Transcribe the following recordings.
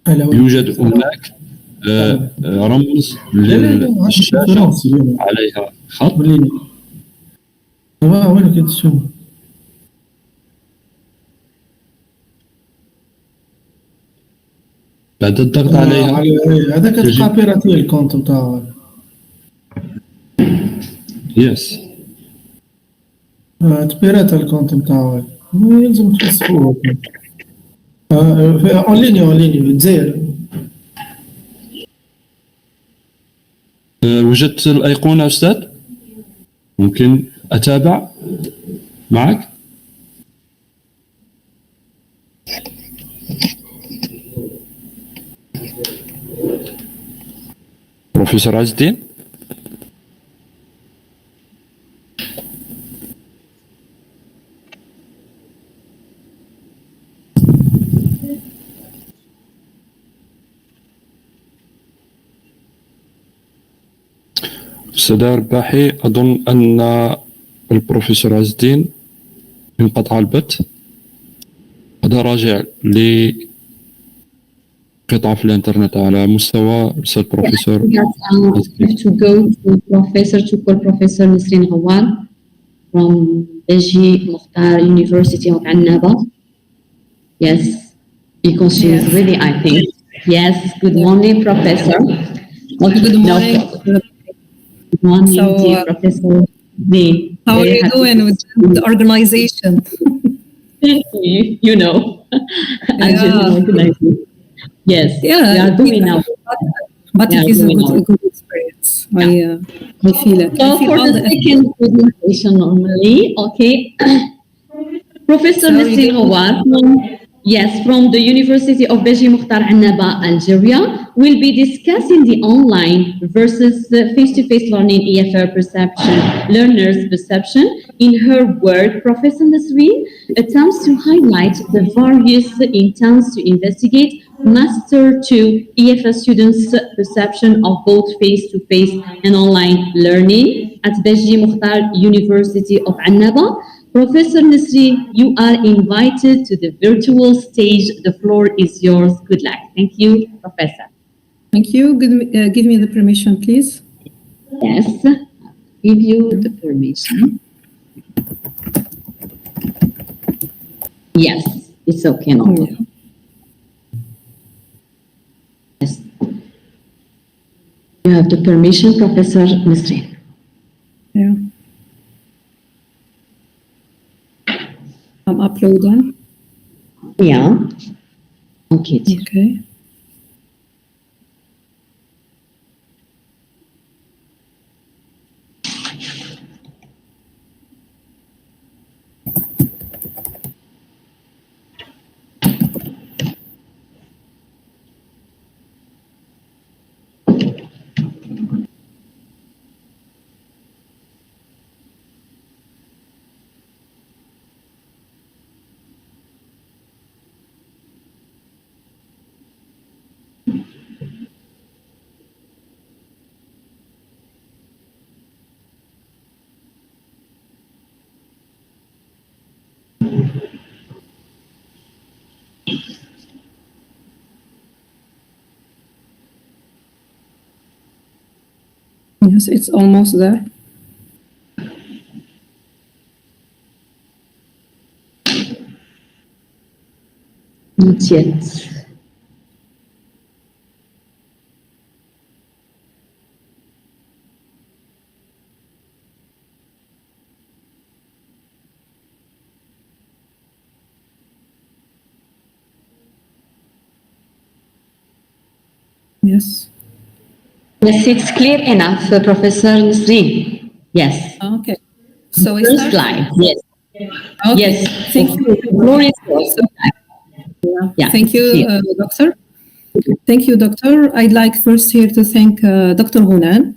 يوجد هناك رمز للشاشة عليها خط. بعد الضغط عليها هذا كتبقى بيراتي الكونت نتاعك. يس تبيرات الكونت نتاعك يلزم تحسبوه اون ليني بالجزائر. وجدت الأيقونة أستاذ؟ ممكن أتابع معك؟ بروفيسور عز الدين؟ أستاذ رباحي، أظن أن البروفيسور عز الدين انقطع البث. هذا راجع لقطع في الانترنت على مستوى الأستاذ بروفيسور. to go to call Professor Nisreen Ghawar from Beji Mokhtar University of Annaba. Yes, because she is ready, I think. Yes, good morning, Professor. Good morning. Good morning, dear Professor. How are you doing with the organization? You know, organization. Yes, we are doing now. But it is a good experience. I feel it. So for the second presentation normally, okay. Professor Nisreen Ghawar from the University of Beji Mokhtar Annaba, Algeria, will be discussing the online versus face-to-face learning EFR perception, learners' perception. In her work, Professor Nisreen attempts to highlight the various intents to investigate Master 2 EFS students' perception of both face-to-face and online learning at Beji Mokhtar University of Annaba. Professor Nisreen, you are invited to the virtual stage. The floor is yours. Good luck. Thank you, Professor. Thank you. Give me the permission, please. Yes, give you the permission. Yes, it's okay now. Yeah. Yes. You have the permission, Professor Nisreen. Yeah. I'm uploading. Yeah. Okay. Okay. Yes, it's almost there. Not yet. Yes. Yes, it's clear enough, Professor Nisreen. Yes. Okay. So we First start. slide. Yes. Okay. Yes. Thank you. Floor is yours. Yeah. Thank you, Doctor. Thank you, Doctor. I'd like first here to thank Dr. Hunan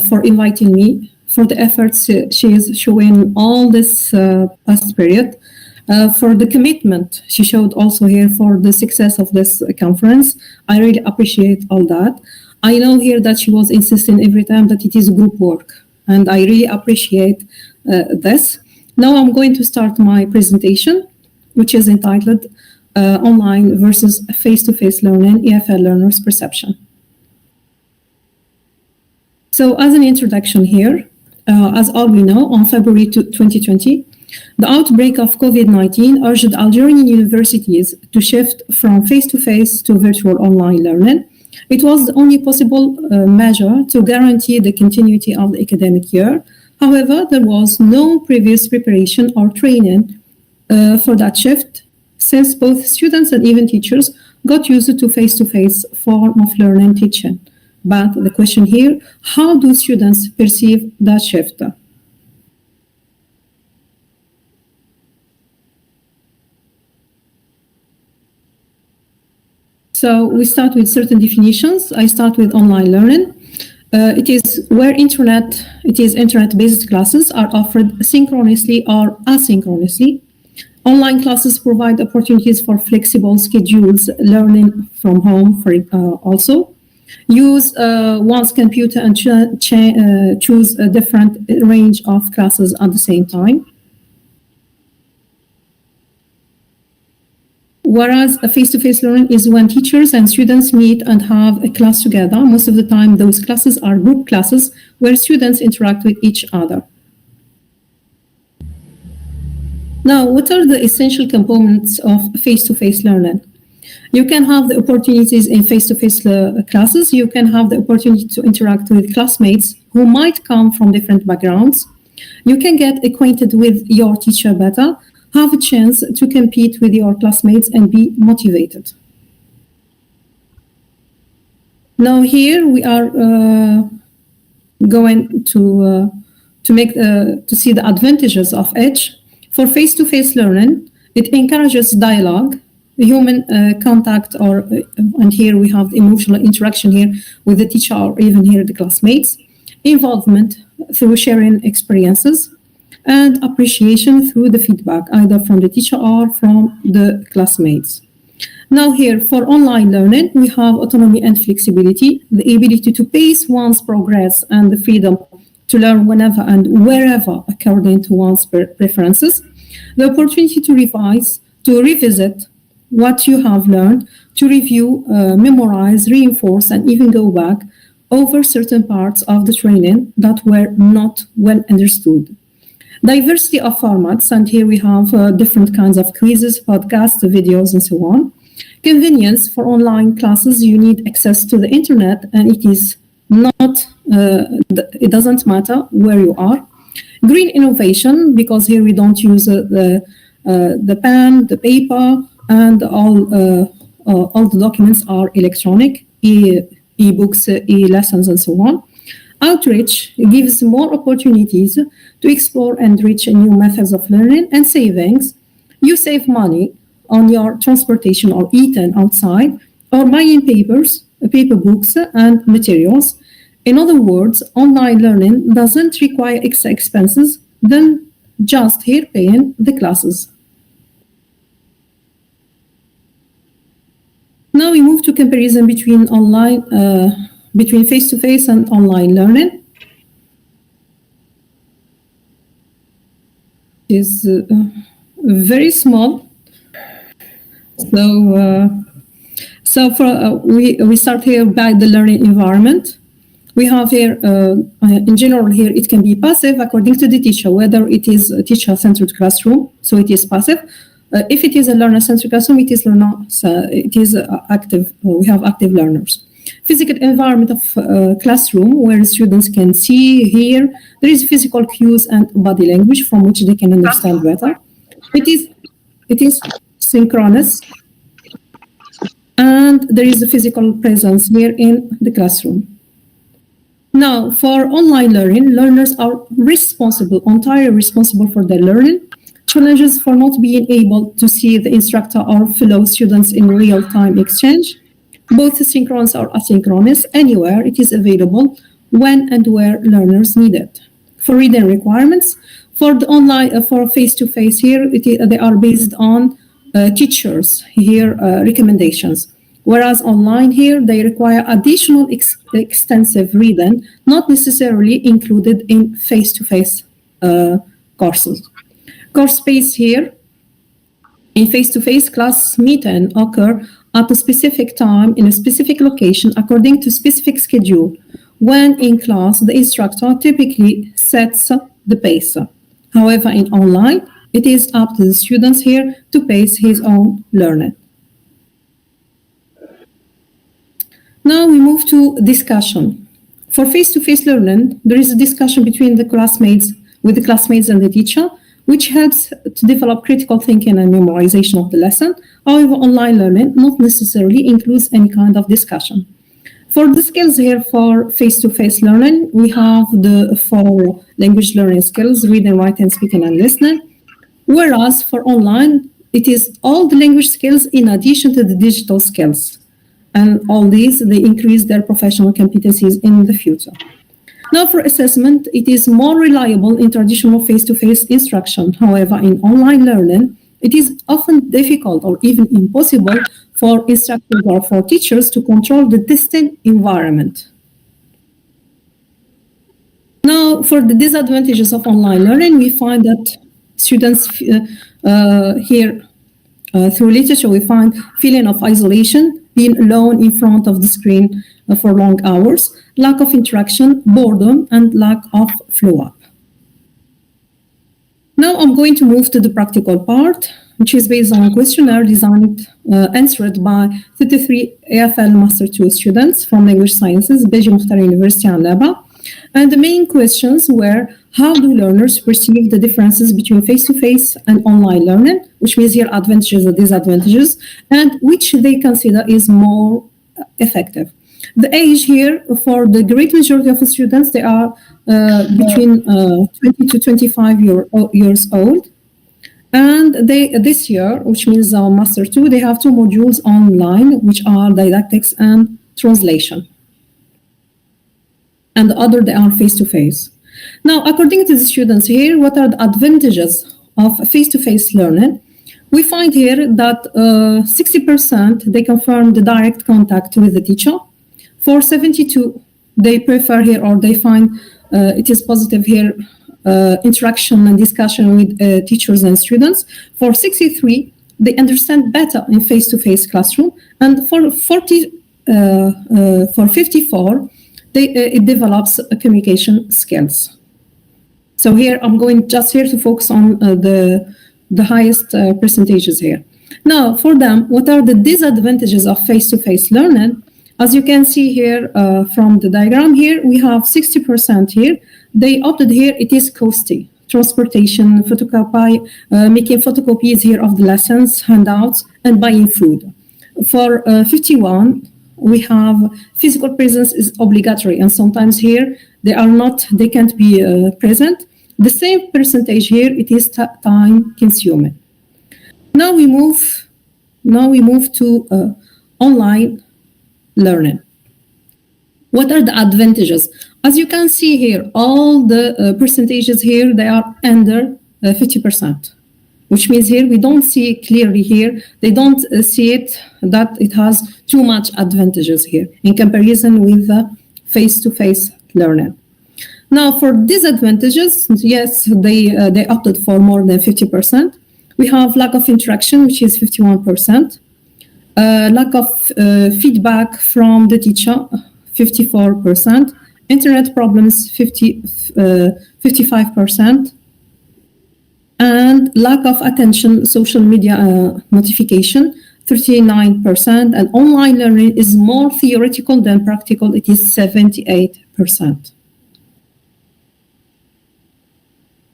for inviting me, for the efforts she is showing all this past period, for the commitment she showed also here for the success of this conference. I really appreciate all that. I know here that she was insisting every time that it is group work, and I really appreciate this. Now I'm going to start my presentation, which is entitled online versus face-to-face learning, EFL learners' perception. So as an introduction here, as all we know, on February 2020, the outbreak of COVID-19 urged Algerian universities to shift from face-to-face to virtual online learning. It was the only possible measure to guarantee the continuity of the academic year. However, there was no previous preparation or training for that shift, since both students and even teachers got used to face-to-face form of learning teaching. But the question here, how do students perceive that shift? So we start with certain definitions. I start with online learning. It is where internet-based classes are offered synchronously or asynchronously. Online classes provide opportunities for flexible schedules, learning from home also. Use one's computer and choose a different range of classes at the same time. Whereas a face-to-face learning is when teachers and students meet and have a class together. Most of the time, those classes are group classes where students interact with each other. Now, what are the essential components of face-to-face learning? You can have the opportunities in face-to-face classes. You can have the opportunity to interact with classmates who might come from different backgrounds. You can get acquainted with your teacher better, have a chance to compete with your classmates and be motivated. Now here we are going to see the advantages of each. For face-to-face learning, it encourages dialogue, human contact, and here we have emotional interaction here with the teacher or even here the classmates, involvement through sharing experiences, and appreciation through the feedback, either from the teacher or from the classmates. Now here, for online learning, we have autonomy and flexibility, the ability to pace one's progress and the freedom to learn whenever and wherever according to one's preferences, the opportunity to revise, to revisit what you have learned, to review, memorize, reinforce, and even go back over certain parts of the training that were not well understood. Diversity of formats, and here we have different kinds of quizzes, podcasts, videos, and so on. Convenience for online classes, you need access to the internet, and it is not, it doesn't matter where you are. Green innovation, because here we don't use the pen, the paper, and all the documents are electronic, e-books, e-lessons, and so on. Outreach gives more opportunities to explore and reach new methods of learning. And savings, you save money on your transportation or eating outside or buying paper books and materials. In other words, online learning doesn't require extra expenses than just here paying the classes. Now we move to comparison between between face-to-face and online learning. It is very small. So we start here by the learning environment. We have here, in general here, it can be passive according to the teacher, whether it is a teacher-centered classroom, so it is passive. If it is a learner-centered classroom, it is active. We have active learners. Physical environment of classroom where students can see, hear. There is physical cues and body language from which they can understand better. It is synchronous, and there is a physical presence here in the classroom. Now, for online learning, learners are entirely responsible for their learning. Challenges for not being able to see the instructor or fellow students in real-time exchange. Both synchronous or asynchronous, anywhere it is available, when and where learners need it. For reading requirements, for the online, for face-to-face here, they are based on teachers here recommendations. Whereas online here, they require additional extensive reading, not necessarily included in face-to-face courses. Course space here, In face-to-face class meeting occur at a specific time in a specific location according to specific schedule. When in class, the instructor typically sets the pace. However, in online, it is up to the students here to pace his own learning. Now we move to discussion. For face-to-face learning, there is a discussion between the classmates, with the classmates and the teacher, which helps to develop critical thinking and memorization of the lesson. However, online learning not necessarily includes any kind of discussion. For the skills here for face-to-face learning, we have the 4 language learning skills: reading, writing, speaking, and listening. Whereas for online, it is all the language skills in addition to the digital skills. And all these, they increase their professional competencies in the future. Now for assessment, it is more reliable in traditional face-to-face instruction. However, in online learning, it is often difficult or even impossible for instructors or for teachers to control the distant environment. Now, for the disadvantages of online learning, we find that students here, through literature, we find feeling of isolation, being alone in front of the screen for long hours, lack of interaction, boredom, and lack of flow-up. Now I'm going to move to the practical part, which is based on a questionnaire designed, answered by 33 AFL Master 2 students from Language Sciences, Beji Mukhtar University and Laba. And the main questions were, how do learners perceive the differences between face-to-face and online learning, which means here advantages and disadvantages, and which they consider is more effective. The age here for the great majority of the students, they are between 20 to 25 years old. And this year, which means Master 2, they have 2 modules online, which are didactics and translation. And the other, they are face-to-face. Now, according to the students here, what are the advantages of face-to-face learning? We find here that 60% they confirm the direct contact with the teacher. For 72, they prefer here, or they find it is positive here, interaction and discussion with teachers and students. For 63, they understand better in face-to-face classroom. And for 54, it develops communication skills. So here, I'm going just here to focus on the highest percentages here. Now, for them, what are the disadvantages of face-to-face learning? As you can see here from the diagram here, we have 60% here. They opted here, it is costly. Transportation, photocopy, making photocopies here of the lessons, handouts, and buying food. For 51, we have physical presence is obligatory, and sometimes here they can't be present. The same percentage here, it is time consuming. Now we move to online learning. What are the advantages? As you can see here, all the percentages here, they are under 50%, which means here we don't see clearly here, they don't see it that it has too much advantages here in comparison with the face-to-face learning. Now for disadvantages, yes, they opted for more than 50%. We have lack of interaction, which is 51%. Lack of feedback from the teacher, 54%. Internet problems, 55%. And lack of attention, social media notification, 39%. And online learning is more theoretical than practical, it is 78%.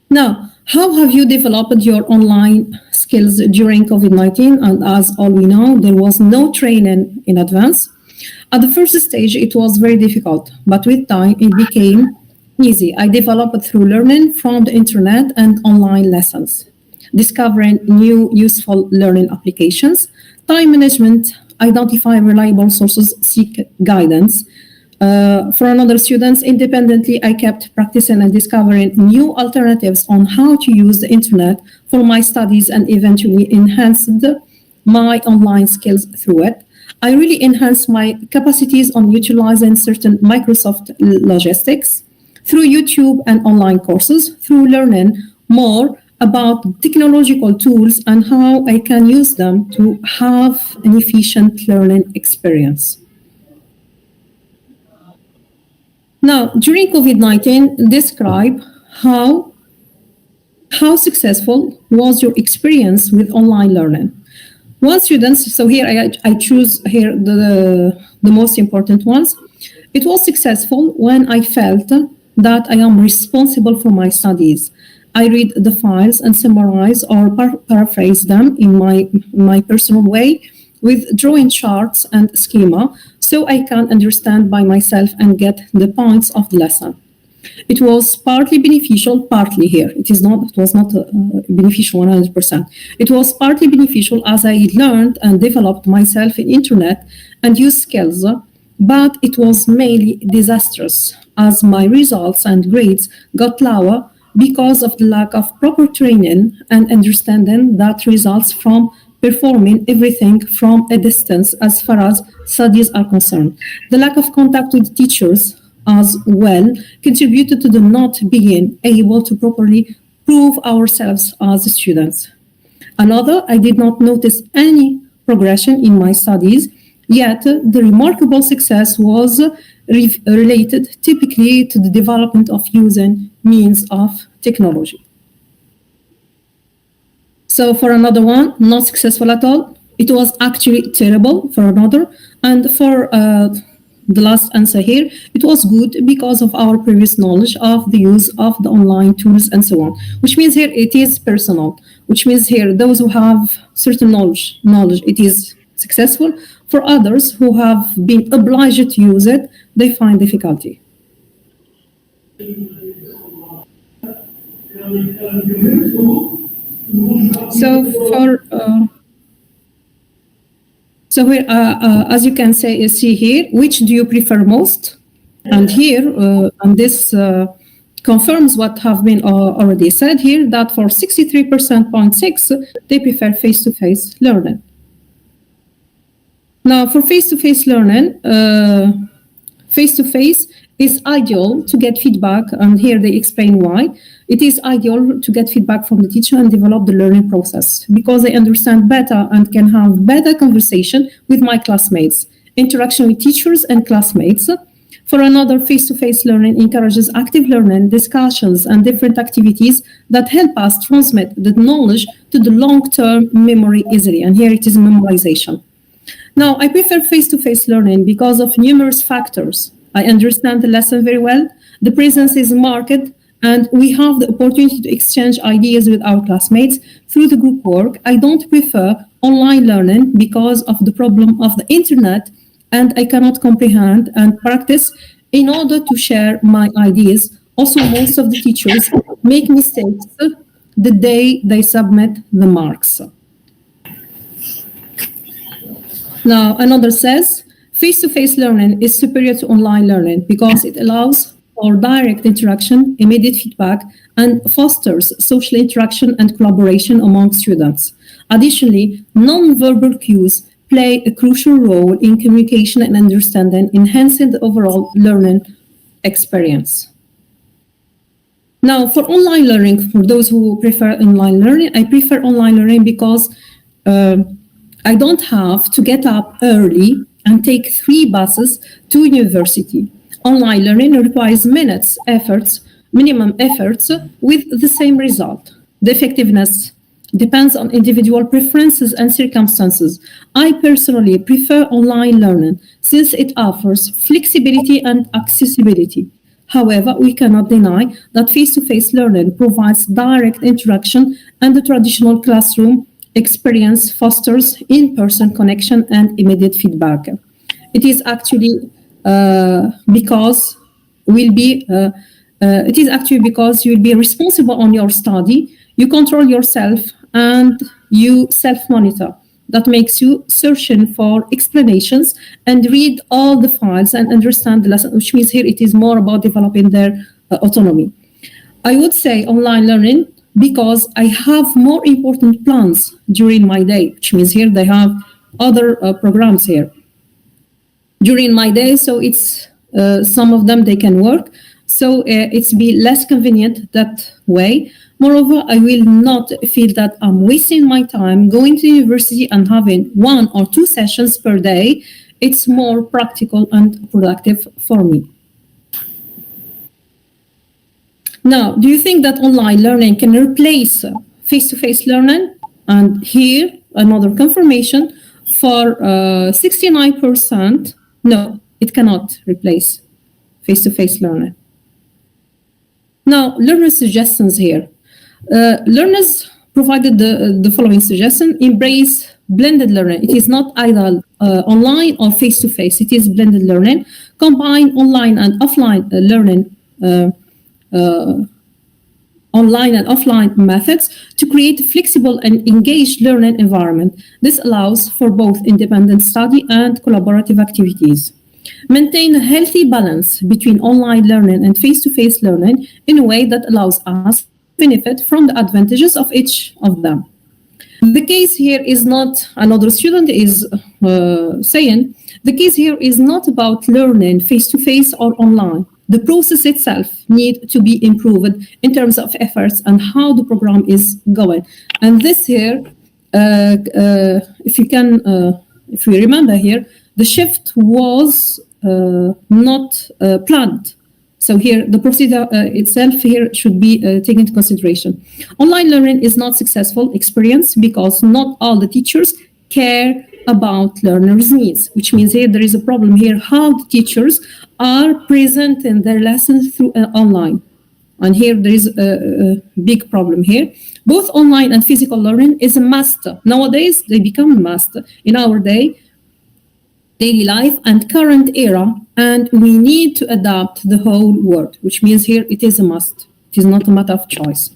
Now, how have you developed your online skills during COVID-19? And as all we know, there was no training in advance. At the first stage, it was very difficult, but with time, it became easy. I developed through learning from the internet and online lessons, discovering new useful learning applications, time management, identify reliable sources, seek guidance. For another students, independently, I kept practicing and discovering new alternatives on how to use the internet for my studies and eventually enhanced my online skills through it. I really enhanced my capacities on utilizing certain Microsoft logistics through YouTube and online courses. Through learning more, about technological tools and how I can use them to have an efficient learning experience. Now, during COVID-19, describe how successful was your experience with online learning. Well, students, so here I choose here the most important ones. It was successful when I felt that I am responsible for my studies. I read the files and summarize or paraphrase them in my personal way with drawing charts and schema so I can understand by myself and get the points of the lesson. It was partly beneficial, partly here. It was not beneficial 100%. It was partly beneficial as I learned and developed myself in internet and used skills, but it was mainly disastrous as my results and grades got lower because of the lack of proper training and understanding that results from performing everything from a distance as far as studies are concerned. The lack of contact with teachers as well contributed to the not being able to properly prove ourselves as students. Another, I did not notice any progression in my studies, yet the remarkable success was related typically to the development of using means of technology. So for another one, not successful at all. It was actually terrible for another. And for the last answer here, it was good because of our previous knowledge of the use of the online tools and so on, which means here it is personal, which means here those who have certain knowledge, it is successful. For others who have been obliged to use it, they find difficulty. So here, as you can see here, which do you prefer most? And here, and this confirms what have been already said here, that for 63.6%, they prefer face-to-face learning. Now, for face-to-face learning, face-to-face is ideal to get feedback, and here they explain why. It is ideal to get feedback from the teacher and develop the learning process because they understand better and can have better conversation with my classmates, interaction with teachers and classmates. For another, face-to-face learning encourages active learning, discussions, and different activities that help us transmit the knowledge to the long-term memory easily, and here it is memorization. Now, I prefer face-to-face learning because of numerous factors. I understand the lesson very well, the presence is marked, and we have the opportunity to exchange ideas with our classmates through the group work. I don't prefer online learning because of the problem of the internet, and I cannot comprehend and practice in order to share my ideas. Also, most of the teachers make mistakes the day they submit the marks. Now, another says, face-to-face learning is superior to online learning because it allows for direct interaction, immediate feedback, and fosters social interaction and collaboration among students. Additionally, non-verbal cues play a crucial role in communication and understanding, enhancing the overall learning experience. Now, for online learning, for those who prefer online learning, I prefer online learning because I don't have to get up early and take 3 buses to university. Online learning requires minimum efforts with the same result. The effectiveness depends on individual preferences and circumstances. I personally prefer online learning since it offers flexibility and accessibility. However, we cannot deny that face-to-face learning provides direct interaction and the traditional classroom experience fosters in-person connection and immediate feedback. It is actually because you'll be responsible on your study, you control yourself and you self-monitor. That makes you searching for explanations and read all the files and understand the lesson, which means here it is more about developing their autonomy. I would say online learning because I have more important plans during my day, which means here they have other programs here during my day, so it's some of them they can work, so it's be less convenient that way. Moreover, I will not feel that I'm wasting my time going to university and having 1 or 2 sessions per day. It's more practical and productive for me. Now, do you think that online learning can replace face-to-face learning? And here, another confirmation for 69%, no, it cannot replace face-to-face learning. Now, learner suggestions here. Learners provided the following suggestion: embrace blended learning. It is not either online or face-to-face. It is blended learning. Combine online and offline learning, online and offline methods to create a flexible and engaged learning environment. This allows for both independent study and collaborative activities. Maintain a healthy balance between online learning and face-to-face learning in a way that allows us to benefit from the advantages of each of them. The case here is not, another student is saying, the case here is not about learning face-to-face or online. The process itself needs to be improved in terms of efforts and how the program is going. And this here, if you remember here, the shift was not planned. So here, the procedure itself here should be taken into consideration. Online learning is not successful experience because not all the teachers care about learners' needs, which means here there is a problem here how the teachers are presenting their lessons through online. And here there is a big problem here. Both online and physical learning is a must. Nowadays, they become a must in our daily life and current era, and we need to adapt the whole world, which means here it is a must. It is not a matter of choice.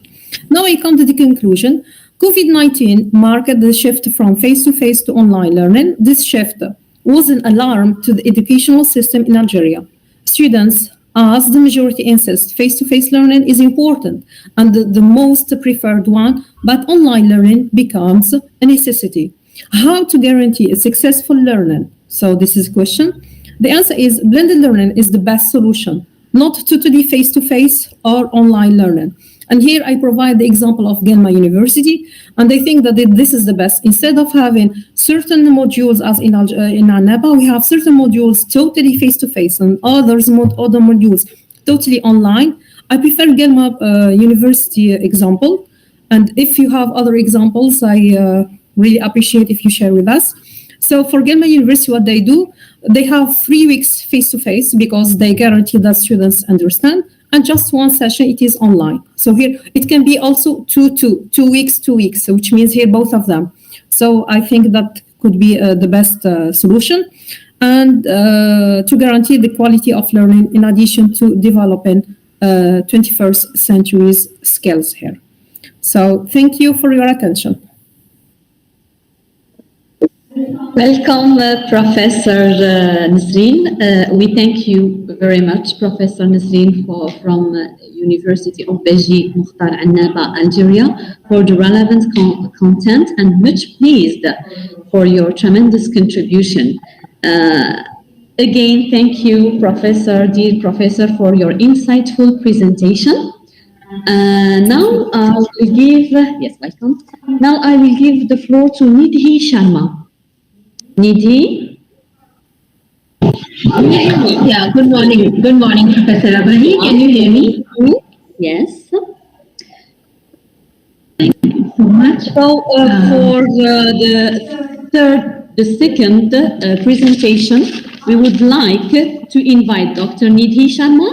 Now I come to the conclusion. COVID-19 marked the shift from face-to-face to online learning. This shift was an alarm to the educational system in Algeria. Students, as the majority insist, face-to-face learning is important and the most preferred one, but online learning becomes a necessity. How to guarantee a successful learning? So this is a question. The answer is blended learning is the best solution, not totally face-to-face or online learning. And here I provide the example of Gelma University, and I think that this is the best. Instead of having certain modules as in Annaba, we have certain modules totally face-to-face and other modules totally online. I prefer Gelma University example, and if you have other examples, I really appreciate if you share with us. So for Gelma University, what they do, they have 3 weeks face-to-face because they guarantee that students understand, and just 1 session, it is online. So here, it can be also 2 weeks, which means here both of them. So I think that could be the best solution, and to guarantee the quality of learning in addition to developing 21st century's skills here. So thank you for your attention. Welcome, Professor Nasreen. We thank you very much, Professor Nasreen, from University of Beji Mukhtar Annaba, Algeria, for the relevant content, and much pleased for your tremendous contribution. Again, thank you, dear Professor, for your insightful presentation. Now I will give, yes, welcome. Now I will give the floor to Nidhi Sharma. Nidhi? Yeah, good morning. Good morning, Professor Abani. Can you hear me? Yes. Thank you so much. So for the second presentation, we would like to invite Dr. Nidhi Sharma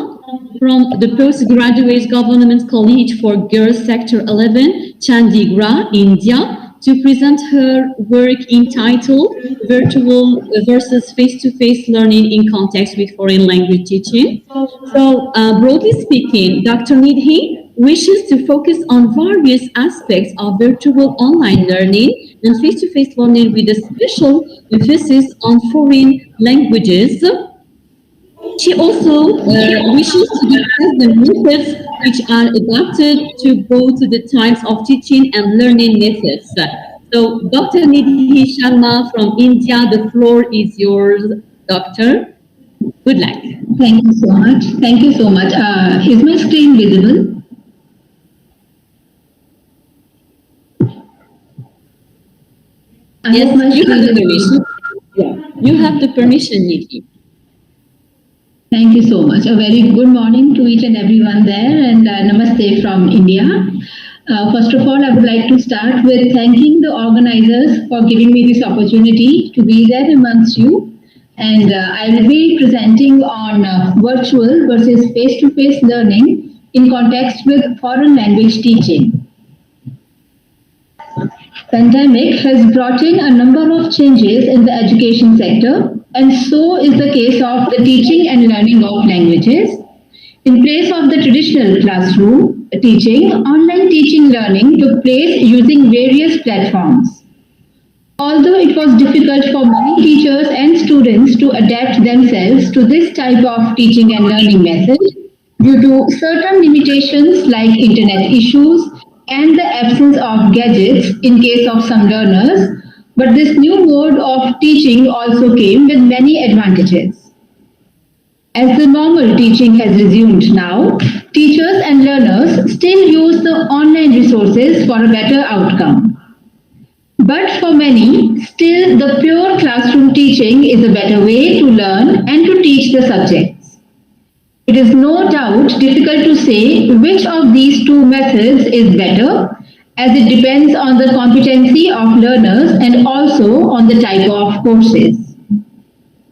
from the Postgraduate Government College for Girls Sector 11, Chandigarh, India, to present her work entitled Virtual versus Face-to-Face Learning in Context with Foreign Language Teaching. So, broadly speaking, Dr. Nidhi wishes to focus on various aspects of virtual online learning and face-to-face learning with a special emphasis on foreign languages. She also wishes to discuss the methods which are adapted to both the types of teaching and learning methods. So, Dr. Nidhi Sharma from India, the floor is yours, Doctor. Good luck. Thank you so much. Thank you so much. Is my screen visible? I Yes, hope my you have the screen is permission. Yeah, you have the permission, Nidhi. Thank you so much. A very good morning to each and everyone there, and namaste from India. First of all, I would like to start with thanking the organizers for giving me this opportunity to be there amongst you. And I will be presenting on virtual versus face-to-face learning in context with foreign language teaching. Pandemic has brought in a number of changes in the education sector, and so is the case of the teaching and learning of languages. In place of the traditional classroom teaching, online teaching learning took place using various platforms. Although it was difficult for many teachers and students to adapt themselves to this type of teaching and learning method due to certain limitations like internet issues and the absence of gadgets in case of some learners, but this new mode of teaching also came with many advantages. As the normal teaching has resumed now, teachers and learners still use the online resources for a better outcome. But for many, still the pure classroom teaching is a better way to learn and to teach the subjects. It is no doubt difficult to say which of these two methods is better, as it depends on the competency of learners and also on the type of courses.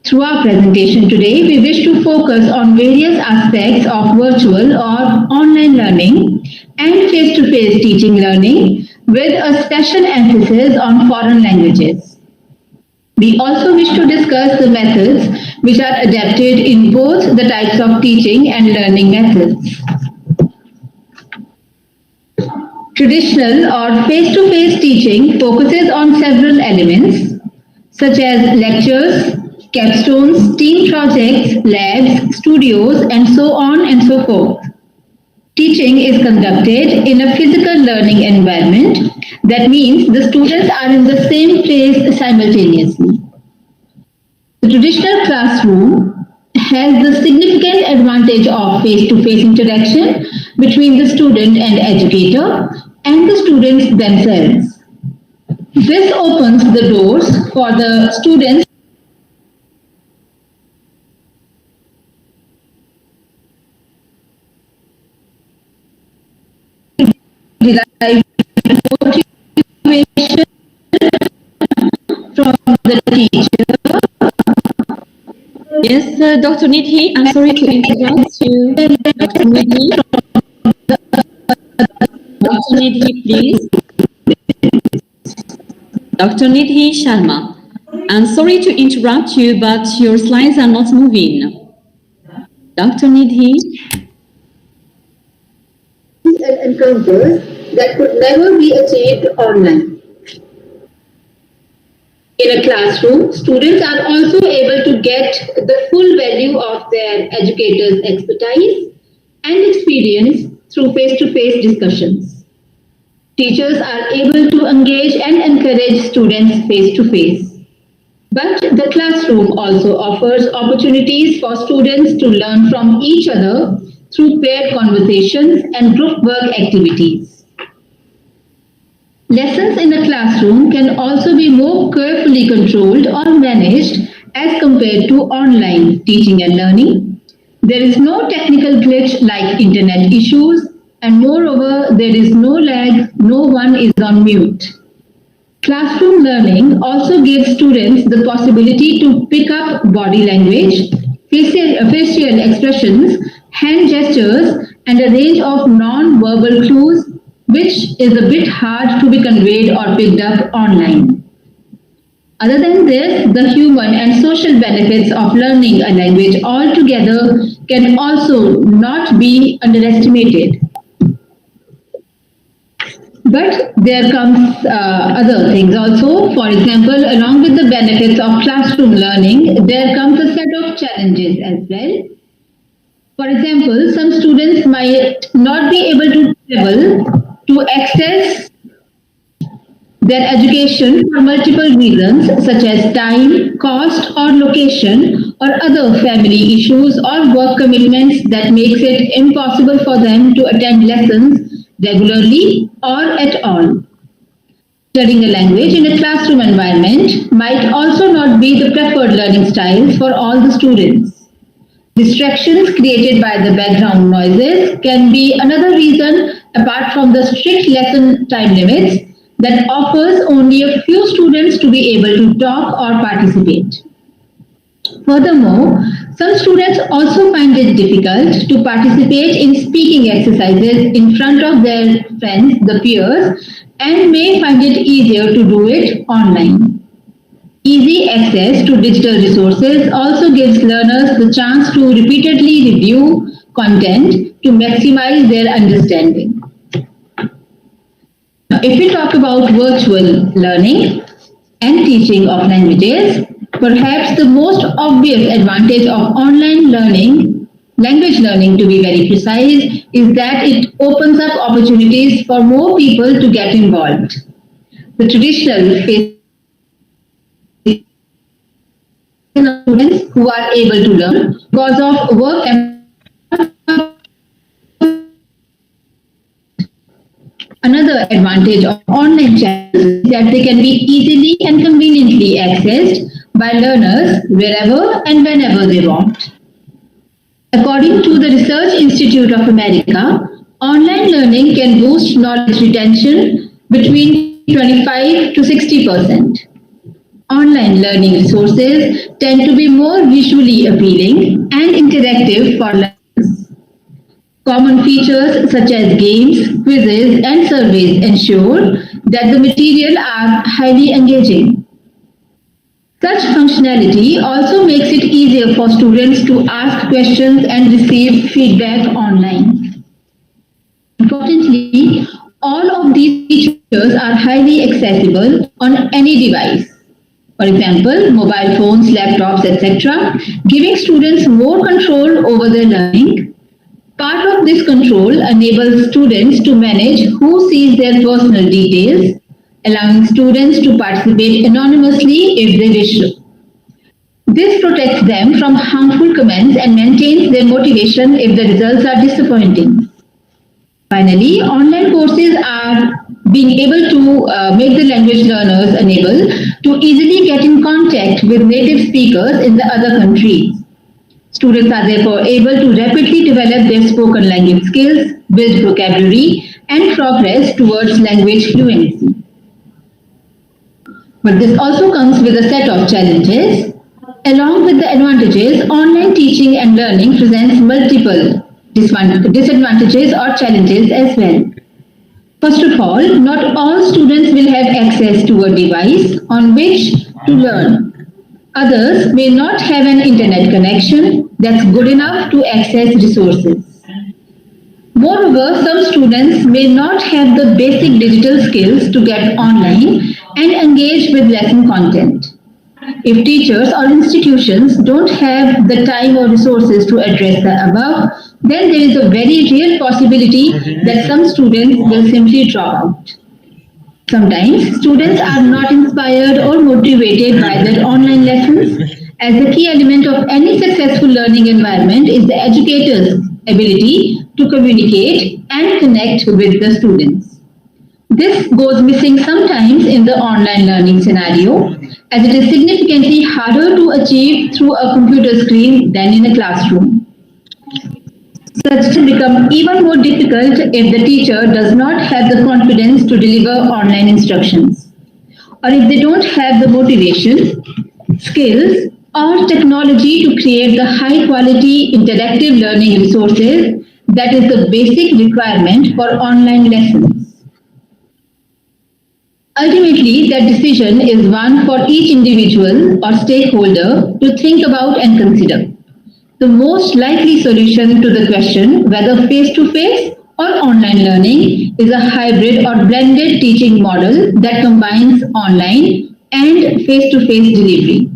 Through our presentation today, we wish to focus on various aspects of virtual or online learning and face-to-face teaching learning with a special emphasis on foreign languages. We also wish to discuss the methods which are adapted in both the types of teaching and learning methods. Traditional or face-to-face teaching focuses on several elements such as lectures, capstones, team projects, labs, studios, and so on and so forth. Teaching is conducted in a physical learning environment. That means the students are in the same place simultaneously. The traditional classroom has the significant advantage of face-to-face interaction between the student and educator and the students themselves. This opens the doors for the students derive motivation from the teacher. Yes, Dr. Nidhi, I'm sorry to interrupt you. Dr. Nidhi. Dr. Nidhi, please. Dr. Nidhi Sharma, I'm sorry to interrupt you, but your slides are not moving. Dr. Nidhi. And encounters that could never be achieved online. In a classroom, students are also able to get the full value of their educator's expertise and experience through face-to-face discussions. Teachers are able to engage and encourage students face-to-face. But the classroom also offers opportunities for students to learn from each other through paired conversations and group work activities. Lessons in a classroom can also be more carefully controlled or managed as compared to online teaching and learning. There is no technical glitch like internet issues, and moreover, there is no lag, no one is on mute. Classroom learning also gives students the possibility to pick up body language, facial expressions, hand gestures, and a range of non-verbal clues, which is a bit hard to be conveyed or picked up online. Other than this, the human and social benefits of learning a language altogether can also not be underestimated. But there comes other things also. For example, along with the benefits of classroom learning, there comes a set of challenges as well. For example, some students might not be able to travel to access their education for multiple reasons such as time, cost or location or other family issues or work commitments that makes it impossible for them to attend lessons regularly or at all. Studying a language in a classroom environment might also not be the preferred learning styles for all the students. Distractions created by the background noises can be another reason apart from the strict lesson time limits that offers only a few students to be able to talk or participate. Furthermore, some students also find it difficult to participate in speaking exercises in front of their friends, the peers, and may find it easier to do it online. Easy access to digital resources also gives learners the chance to repeatedly review content to maximize their understanding. If we talk about virtual learning and teaching of languages, perhaps the most obvious advantage of online learning, language learning to be very precise, is that it opens up opportunities for more people to get involved. The traditional face students who are able to learn because of work and another advantage of online channels is that they can be easily and conveniently accessed by learners wherever and whenever they want. According to the Research Institute of America, online learning can boost knowledge retention between 25 to 60%. Online learning resources tend to be more visually appealing and interactive for learners. Common features such as games, quizzes, and surveys ensure that the material are highly engaging. Such functionality also makes it easier for students to ask questions and receive feedback online. Importantly, all of these features are highly accessible on any device. For example, mobile phones, laptops, etc., giving students more control over their learning. Part of this control enables students to manage who sees their personal details, allowing students to participate anonymously if they wish. This protects them from harmful comments and maintains their motivation if the results are disappointing. Finally, online courses are being able to make the language learners unable to easily get in contact with native speakers in the other countries. Students are therefore able to rapidly develop their spoken language skills, build vocabulary, and progress towards language fluency. But this also comes with a set of challenges. Along with the advantages, online teaching and learning presents multiple disadvantages or challenges as well. First of all, not all students will have access to a device on which to learn. Others may not have an internet connection that's good enough to access resources. Moreover, some students may not have the basic digital skills to get online and engage with lesson content. If teachers or institutions don't have the time or resources to address the above, then there is a very real possibility that some students will simply drop out. Sometimes students are not inspired or motivated by their online lessons, as the key element of any successful learning environment is the educator's ability to communicate and connect with the students. This goes missing sometimes in the online learning scenario, as it is significantly harder to achieve through a computer screen than in a classroom. Such to become even more difficult if the teacher does not have the confidence to deliver online instructions, or if they don't have the motivation, skills, or technology to create the high quality interactive learning resources that is the basic requirement for online lessons. Ultimately, that decision is one for each individual or stakeholder to think about and consider. The most likely solution to the question whether face-to-face or online learning is a hybrid or blended teaching model that combines online and face-to-face delivery.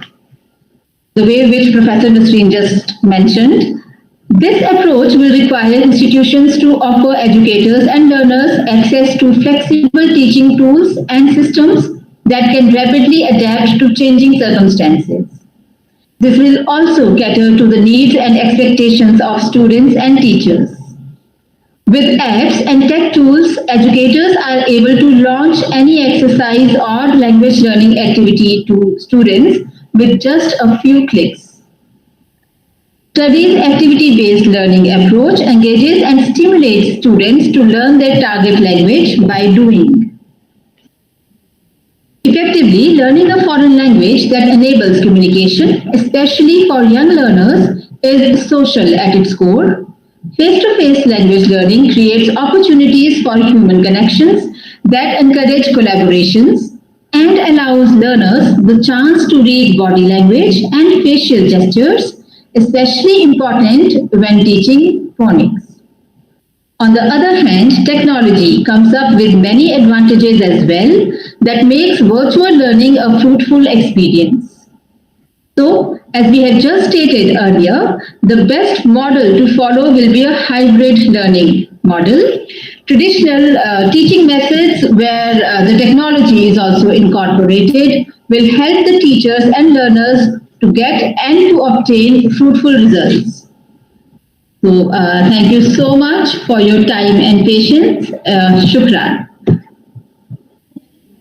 The way which Professor Nasreen just mentioned, this approach will require institutions to offer educators and learners access to flexible teaching tools and systems that can rapidly adapt to changing circumstances. This will also cater to the needs and expectations of students and teachers. With apps and tech tools, educators are able to launch any exercise or language learning activity to students with just a few clicks. Study's activity-based learning approach engages and stimulates students to learn their target language by doing. Effectively, learning a foreign language that enables communication, especially for young learners, is social at its core. Face-to-face language learning creates opportunities for human connections that encourage collaborations and allows learners the chance to read body language and facial gestures, especially important when teaching phonics. On the other hand, technology comes up with many advantages as well that makes virtual learning a fruitful experience. So, as we had just stated earlier, the best model to follow will be a hybrid learning model. Traditional teaching methods where the technology is also incorporated will help the teachers and learners to get and to obtain fruitful results. So, thank you so much for your time and patience. Shukran.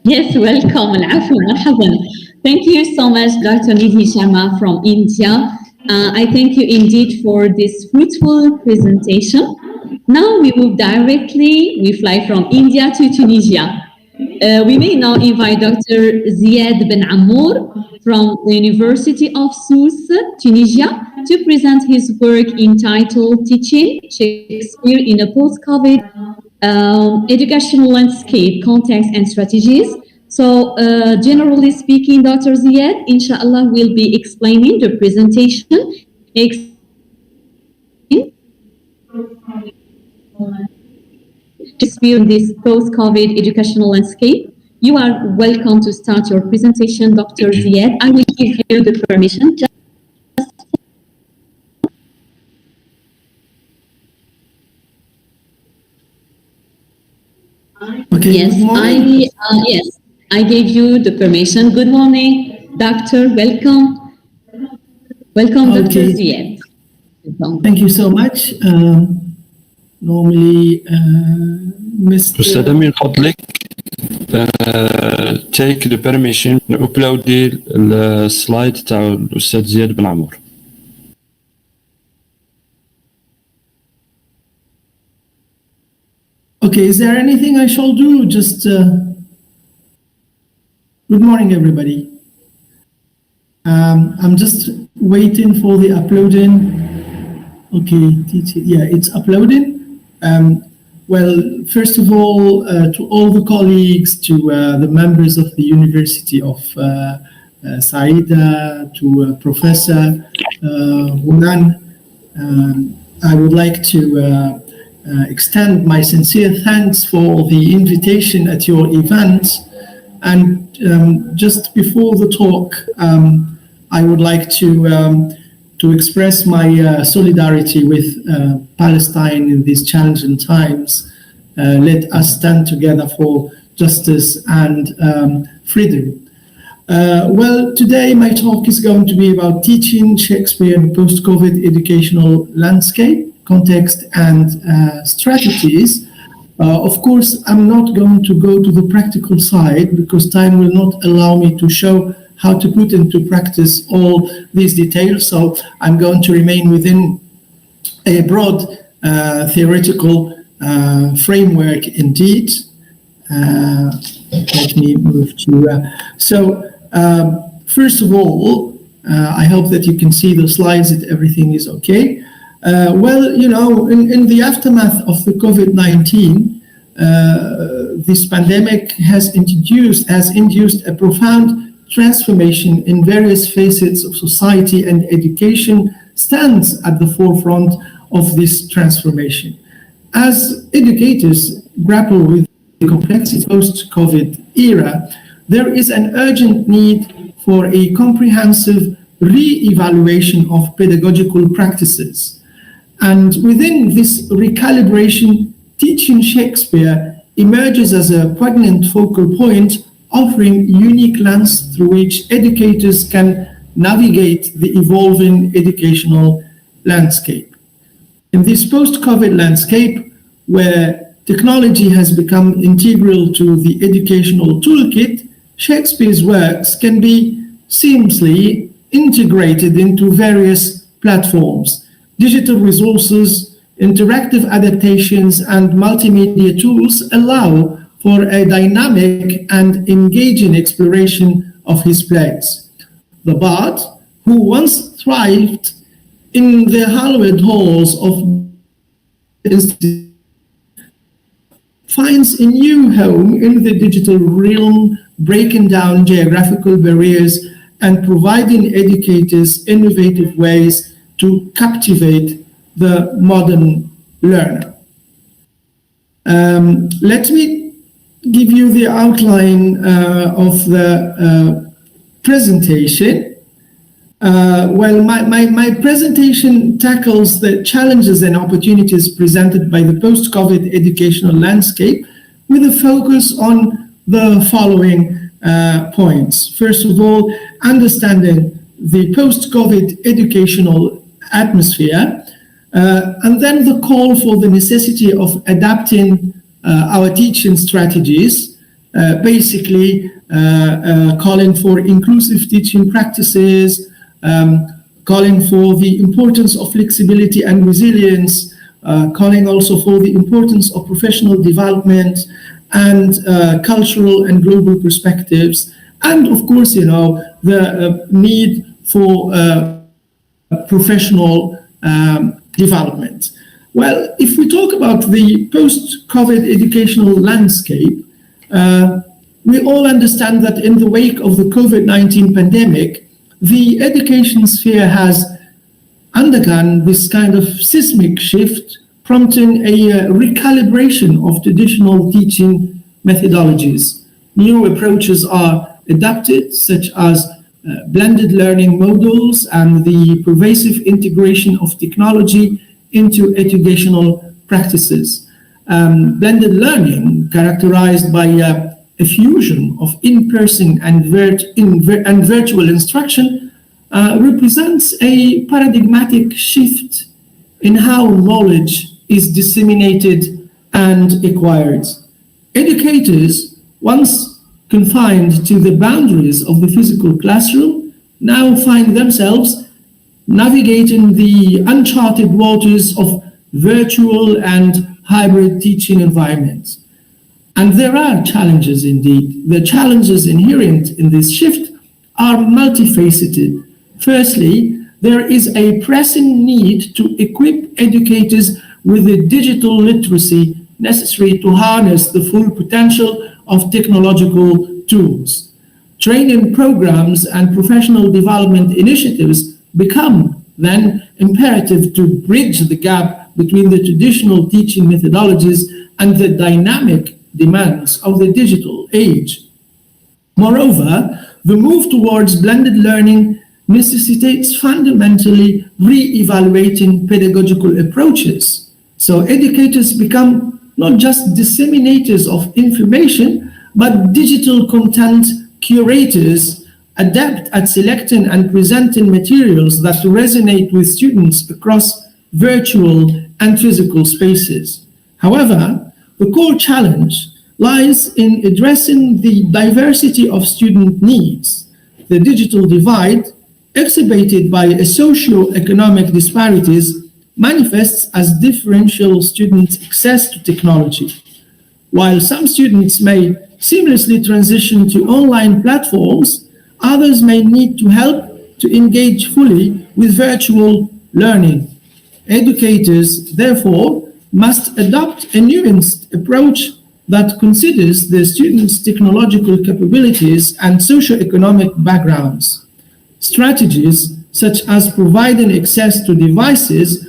Yes, welcome. العفو, مرحبا. Thank you so much, Dr. Nidhi Sharma from India. I thank you indeed for this fruitful presentation. Now we move directly, we fly from India to Tunisia. We may now invite Dr. Ziad Ben Amour from the University of Sousse, Tunisia, to present his work entitled Teaching Shakespeare in a Post-COVID Educational Landscape, Context and Strategies. So, generally speaking, Dr. Ziad, inshallah, will be explaining the presentation. Shakespeare in this post-COVID educational landscape. You are welcome to start your presentation, Dr. Ziad. I will give you the permission. Okay. Yes, I gave you the permission. Good morning, Doctor. Welcome. Welcome, Dr. Ziad. Thank you so much. Normally, Mr. أستاذ من فضلك take the permission upload السلايد تاع الأستاذ زياد بن عمور. Okay, is there anything I shall do? Just good morning, everybody. I'm just waiting for the uploading. Okay, yeah, it's uploading. Well, first of all, to all the colleagues, to the members of the University of Saida, to Professor Hunan, I would like to extend my sincere thanks for the invitation at your event. And just before the talk, I would like to express my solidarity with Palestine in these challenging times. Let us stand together for justice and freedom. Well, today my talk is going to be about teaching Shakespeare in post-COVID educational landscape, context and strategies. Of course, I'm not going to go to the practical side because time will not allow me to show how to put into practice all these details. So I'm going to remain within a broad theoretical framework indeed. Let me move to... first of all, I hope that you can see the slides, that everything is okay. Well, you know, in the aftermath of the COVID-19, this pandemic has induced a profound transformation in various facets of society, and education stands at the forefront of this transformation. As educators grapple with the complexity post-COVID era, there is an urgent need for a comprehensive re-evaluation of pedagogical practices. And within this recalibration, teaching Shakespeare emerges as a poignant focal point, offering unique lens through which educators can navigate the evolving educational landscape. In this post-COVID landscape, where technology has become integral to the educational toolkit, Shakespeare's works can be seamlessly integrated into various platforms. Digital resources, interactive adaptations, and multimedia tools allow for a dynamic and engaging exploration of his plays. The bard, who once thrived in the hallowed halls of finds a new home in the digital realm, breaking down geographical barriers and providing educators innovative ways to captivate the modern learner. Let me give you the outline of the presentation. Well, my presentation tackles the challenges and opportunities presented by the post-COVID educational landscape with a focus on the following points. First of all, understanding the post-COVID educational atmosphere, and then the call for the necessity of adapting our teaching strategies, basically calling for inclusive teaching practices, calling for the importance of flexibility and resilience, calling also for the importance of professional development and cultural and global perspectives, and of course, you know, the need for professional development. Well, if we talk about the post-COVID educational landscape, we all understand that in the wake of the COVID-19 pandemic, the education sphere has undergone this kind of seismic shift, prompting a recalibration of traditional teaching methodologies. New approaches are adapted, such as blended learning models and the pervasive integration of technology into educational practices. Blended learning, characterized by a fusion of in-person and virtual instruction, represents a paradigmatic shift in how knowledge is disseminated and acquired. Educators, once confined to the boundaries of the physical classroom, now find themselves navigating the uncharted waters of virtual and hybrid teaching environments. And there are challenges indeed. The challenges inherent in this shift are multifaceted. Firstly, there is a pressing need to equip educators with the digital literacy necessary to harness the full potential of technological tools. Training programs and professional development initiatives become then imperative to bridge the gap between the traditional teaching methodologies and the dynamic demands of the digital age. Moreover, the move towards blended learning necessitates fundamentally re-evaluating pedagogical approaches. So educators become not just disseminators of information, but digital content curators, adept at selecting and presenting materials that resonate with students across virtual and physical spaces. However, the core challenge lies in addressing the diversity of student needs. The digital divide, exacerbated by socio-economic disparities, manifests as differential student access to technology. While some students may seamlessly transition to online platforms, others may need to help to engage fully with virtual learning. Educators, therefore, must adopt a nuanced approach that considers the students' technological capabilities and socioeconomic backgrounds. Strategies such as providing access to devices,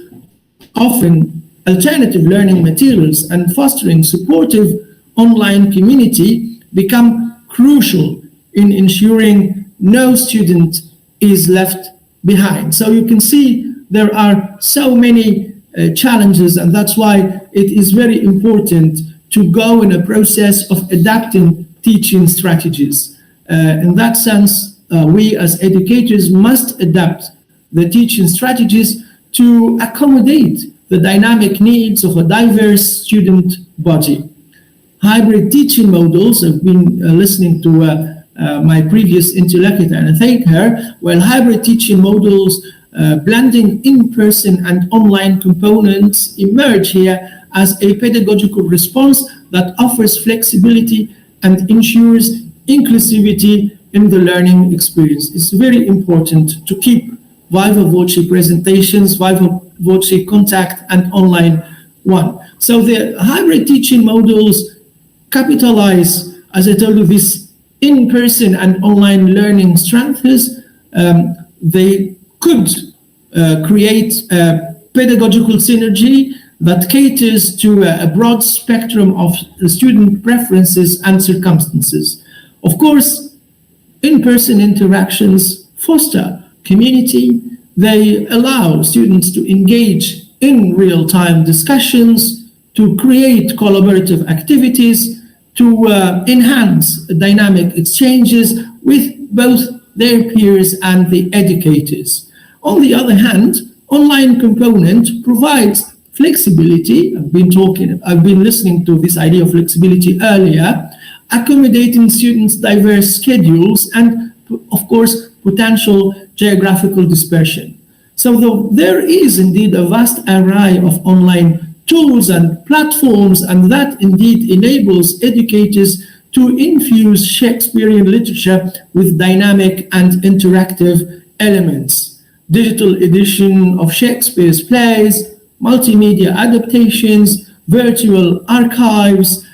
offering alternative learning materials, and fostering supportive online community become crucial in ensuring no student is left behind. So you can see there are so many challenges, and that's why it is very important to go in a process of adapting teaching strategies. In that sense, we as educators must adapt the teaching strategies to accommodate the dynamic needs of a diverse student body. Hybrid teaching models, I've been listening to my previous interlocutor, and I thank her. Well, hybrid teaching models blending in-person and online components emerge here as a pedagogical response that offers flexibility and ensures inclusivity in the learning experience. It's very important to keep viva voce presentations, viva voce contact, and online one. So the hybrid teaching models capitalize, as I told you, this in-person and online learning strengths. They could create a pedagogical synergy that caters to a broad spectrum of student preferences and circumstances. Of course, in-person interactions foster community. They allow students to engage in real-time discussions, to create collaborative activities, to enhance dynamic exchanges with both their peers and the educators. On the other hand, online component provides flexibility. I've been listening to this idea of flexibility earlier, accommodating students' diverse schedules and, of course, potential geographical dispersion. So there is indeed a vast array of online tools and platforms, and that indeed enables educators to infuse Shakespearean literature with dynamic and interactive elements. Digital edition of Shakespeare's plays, multimedia adaptations, virtual archives,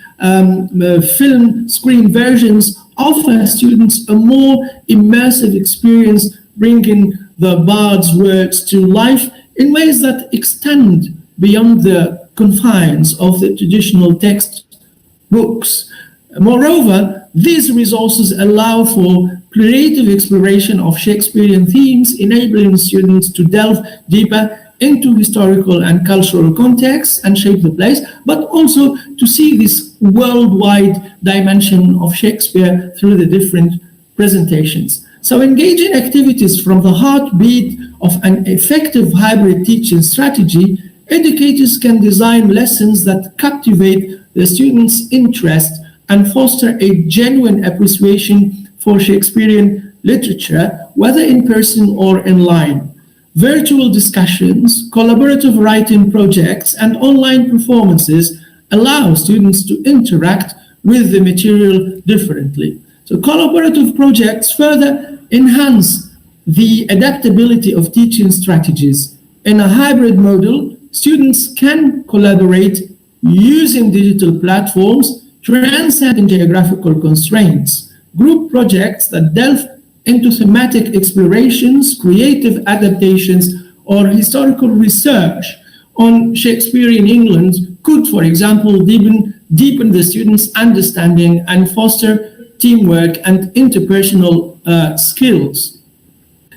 film screen versions offer students a more immersive experience, bringing the bard's words to life in ways that extend beyond the confines of the traditional textbooks. Moreover, these resources allow for creative exploration of Shakespearean themes, enabling students to delve deeper into historical and cultural contexts and shape the plays, but also to see this worldwide dimension of Shakespeare through the different presentations. So engaging activities from the heartbeat of an effective hybrid teaching strategy, educators can design lessons that captivate the students' interest and foster a genuine appreciation for Shakespearean literature, whether in person or online. Virtual discussions, collaborative writing projects, and online performances allow students to interact with the material differently. So collaborative projects further enhance the adaptability of teaching strategies. In a hybrid model, students can collaborate using digital platforms, transcending geographical constraints. Group projects that delve into thematic explorations, creative adaptations, or historical research on Shakespearean England could, for example, deepen the students' understanding and foster teamwork and interpersonal skills.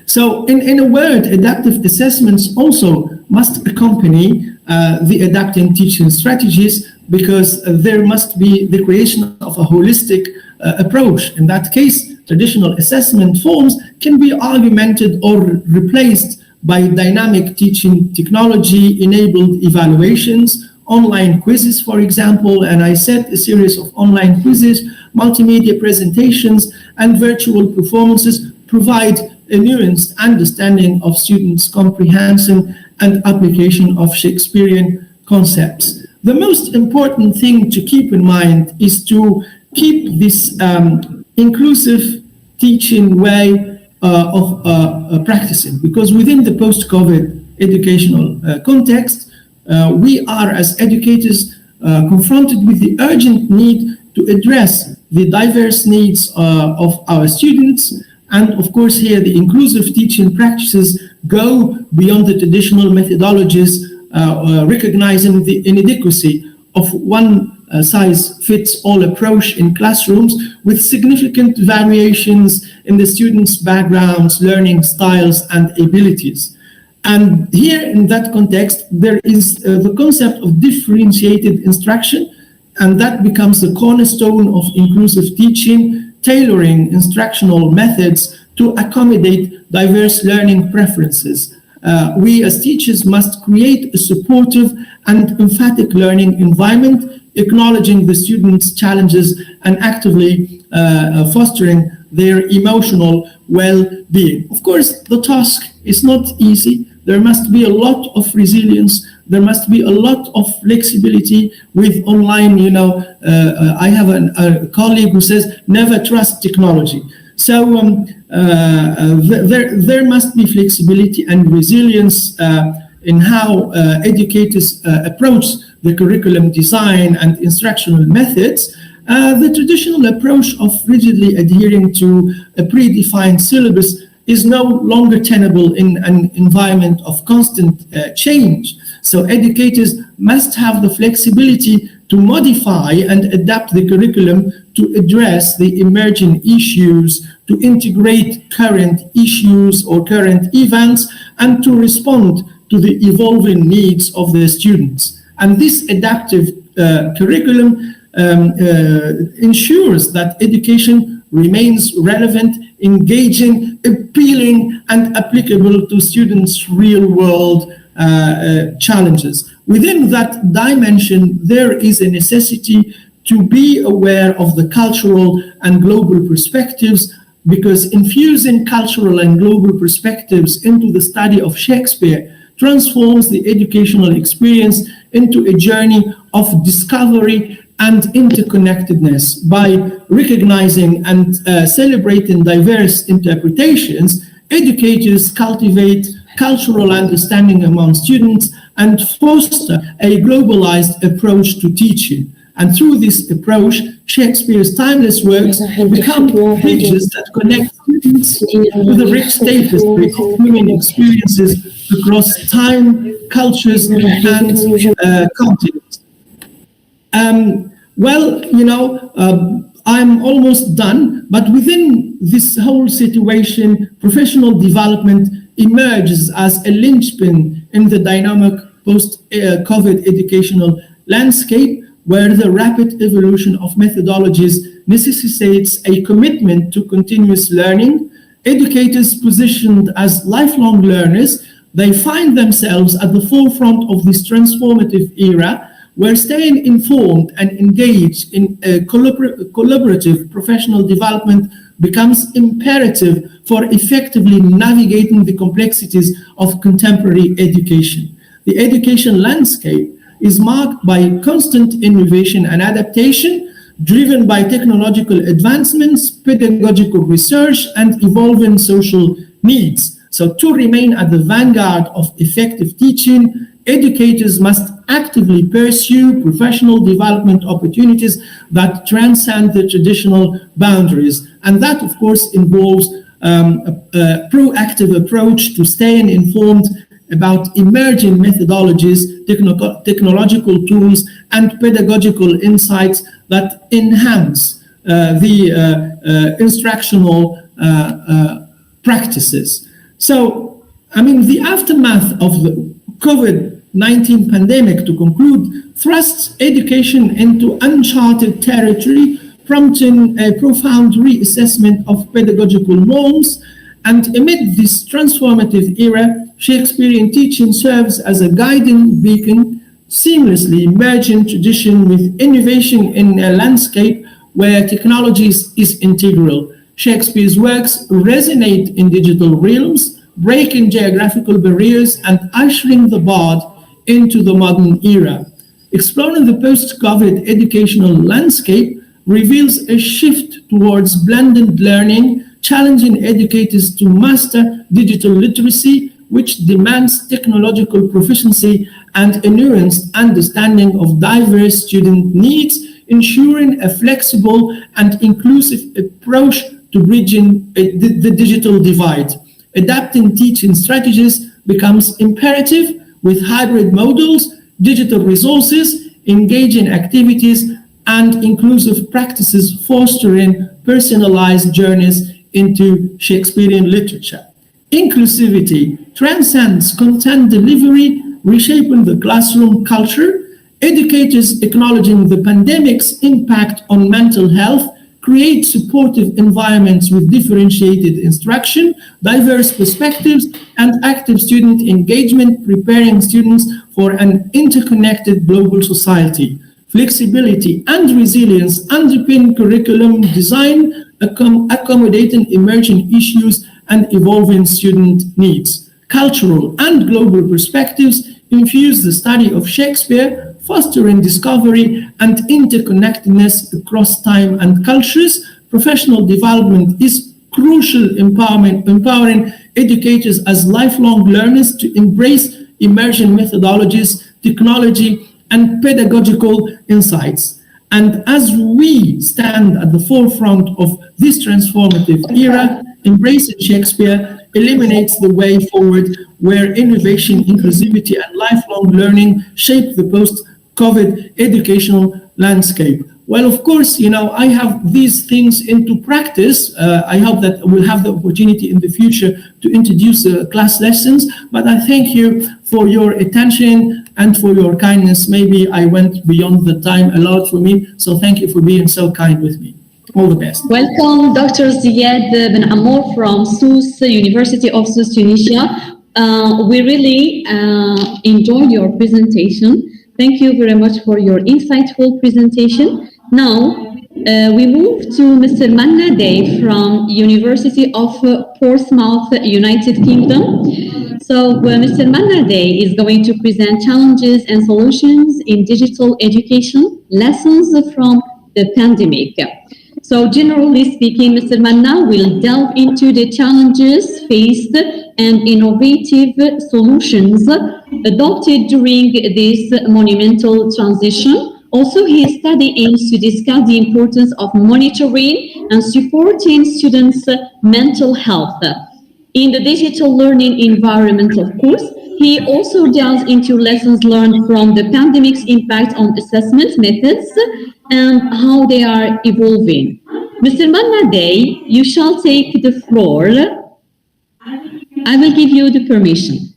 So in a word, adaptive assessments also must accompany the adapting teaching strategies, because there must be the creation of a holistic approach. In that case, traditional assessment forms can be augmented or replaced by dynamic teaching technology-enabled evaluations, online quizzes, for example, and I said a series of online quizzes, multimedia presentations, and virtual performances provide a nuanced understanding of students' comprehension and application of Shakespearean concepts. The most important thing to keep in mind is to keep this inclusive teaching way of practicing, because within the post-COVID educational context, we are as educators confronted with the urgent need to address the diverse needs of our students. And of course here the inclusive teaching practices go beyond the traditional methodologies, recognizing the inadequacy of one size-fits-all approach in classrooms, with significant variations in the students' backgrounds, learning styles, and abilities. And here in that context, there is the concept of differentiated instruction, and that becomes the cornerstone of inclusive teaching, tailoring instructional methods to accommodate diverse learning preferences. we as teachers must create a supportive and emphatic learning environment, acknowledging the students' challenges and actively fostering their emotional well-being. Of course, the task is not easy. There must be a lot of resilience. There must be a lot of flexibility with online. I have a colleague who says, never trust technology. So there must be flexibility and resilience in how educators approach the curriculum design and instructional methods. The traditional approach of rigidly adhering to a predefined syllabus is no longer tenable in an environment of constant change. So educators must have the flexibility to modify and adapt the curriculum to address the emerging issues, to integrate current issues or current events, and to respond to the evolving needs of the students. And this adaptive curriculum ensures that education remains relevant, engaging, appealing, and applicable to students' real-world challenges. Within that dimension, there is a necessity to be aware of the cultural and global perspectives, because infusing cultural and global perspectives into the study of Shakespeare transforms the educational experience into a journey of discovery and interconnectedness. By recognizing and celebrating diverse interpretations, educators cultivate cultural understanding among students and foster a globalized approach to teaching. And through this approach, Shakespeare's timeless works become bridges that connect students to the rich tapestry of human experiences across time, cultures, and continents. I'm almost done, but within this whole situation, professional development emerges as a linchpin in the dynamic post-COVID educational landscape, where the rapid evolution of methodologies necessitates a commitment to continuous learning. Educators positioned as lifelong learners, they find themselves at the forefront of this transformative era, where staying informed and engaged in a collaborative professional development becomes imperative for effectively navigating the complexities of contemporary education. The education landscape is marked by constant innovation and adaptation, driven by technological advancements, pedagogical research, and evolving social needs. So to remain at the vanguard of effective teaching, educators must actively pursue professional development opportunities that transcend the traditional boundaries. And that, of course, involves a proactive approach to staying informed about emerging methodologies, technological tools, and pedagogical insights that enhance the instructional practices. So, the aftermath of the COVID-19 pandemic, to conclude, thrusts education into uncharted territory, prompting a profound reassessment of pedagogical norms. And amid this transformative era, Shakespearean teaching serves as a guiding beacon, seamlessly merging tradition with innovation in a landscape where technology is integral. Shakespeare's works resonate in digital realms, breaking geographical barriers and ushering the bard into the modern era. Exploring the post-COVID educational landscape reveals a shift towards blended learning, challenging educators to master digital literacy, which demands technological proficiency and a nuanced understanding of diverse student needs, ensuring a flexible and inclusive approach to bridging the digital divide. Adapting teaching strategies becomes imperative with hybrid models, digital resources, engaging activities, and inclusive practices fostering personalized journeys into Shakespearean literature. Inclusivity transcends content delivery, reshaping the classroom culture. Educators acknowledging the pandemic's impact on mental health, create supportive environments with differentiated instruction, diverse perspectives, and active student engagement, preparing students for an interconnected global society. Flexibility and resilience underpin curriculum design, accommodating emerging issues and evolving student needs. Cultural and global perspectives infuse the study of Shakespeare, fostering discovery and interconnectedness across time and cultures. Professional development is crucial, empowering educators as lifelong learners to embrace emerging methodologies, technology, and pedagogical insights. And as we stand at the forefront of this transformative era, embracing Shakespeare eliminates the way forward where innovation, inclusivity, and lifelong learning shape the post-COVID educational landscape. Well, of course, I have these things into practice. I hope that we'll have the opportunity in the future to introduce class lessons, but I thank you for your attention and for your kindness. Maybe I went beyond the time allowed for me, so thank you for being so kind with me. All the best. Welcome, Dr. Ziad Ben Amour from Sousse, University of Sousse, Tunisia. We really enjoyed your presentation. Thank you very much for your insightful presentation. Now, we move to Mr. Manna Day from University of Portsmouth, United Kingdom. So Mr. Manna Day is going to present challenges and solutions in digital education, lessons from the pandemic. So generally speaking, Mr. Manna will delve into the challenges faced and innovative solutions adopted during this monumental transition. Also, his study aims to discuss the importance of monitoring and supporting students' mental health. In the digital learning environment, of course, he also delves into lessons learned from the pandemic's impact on assessment methods and how they are evolving. Mr. Manna Day, you shall take the floor. I will give you the permission.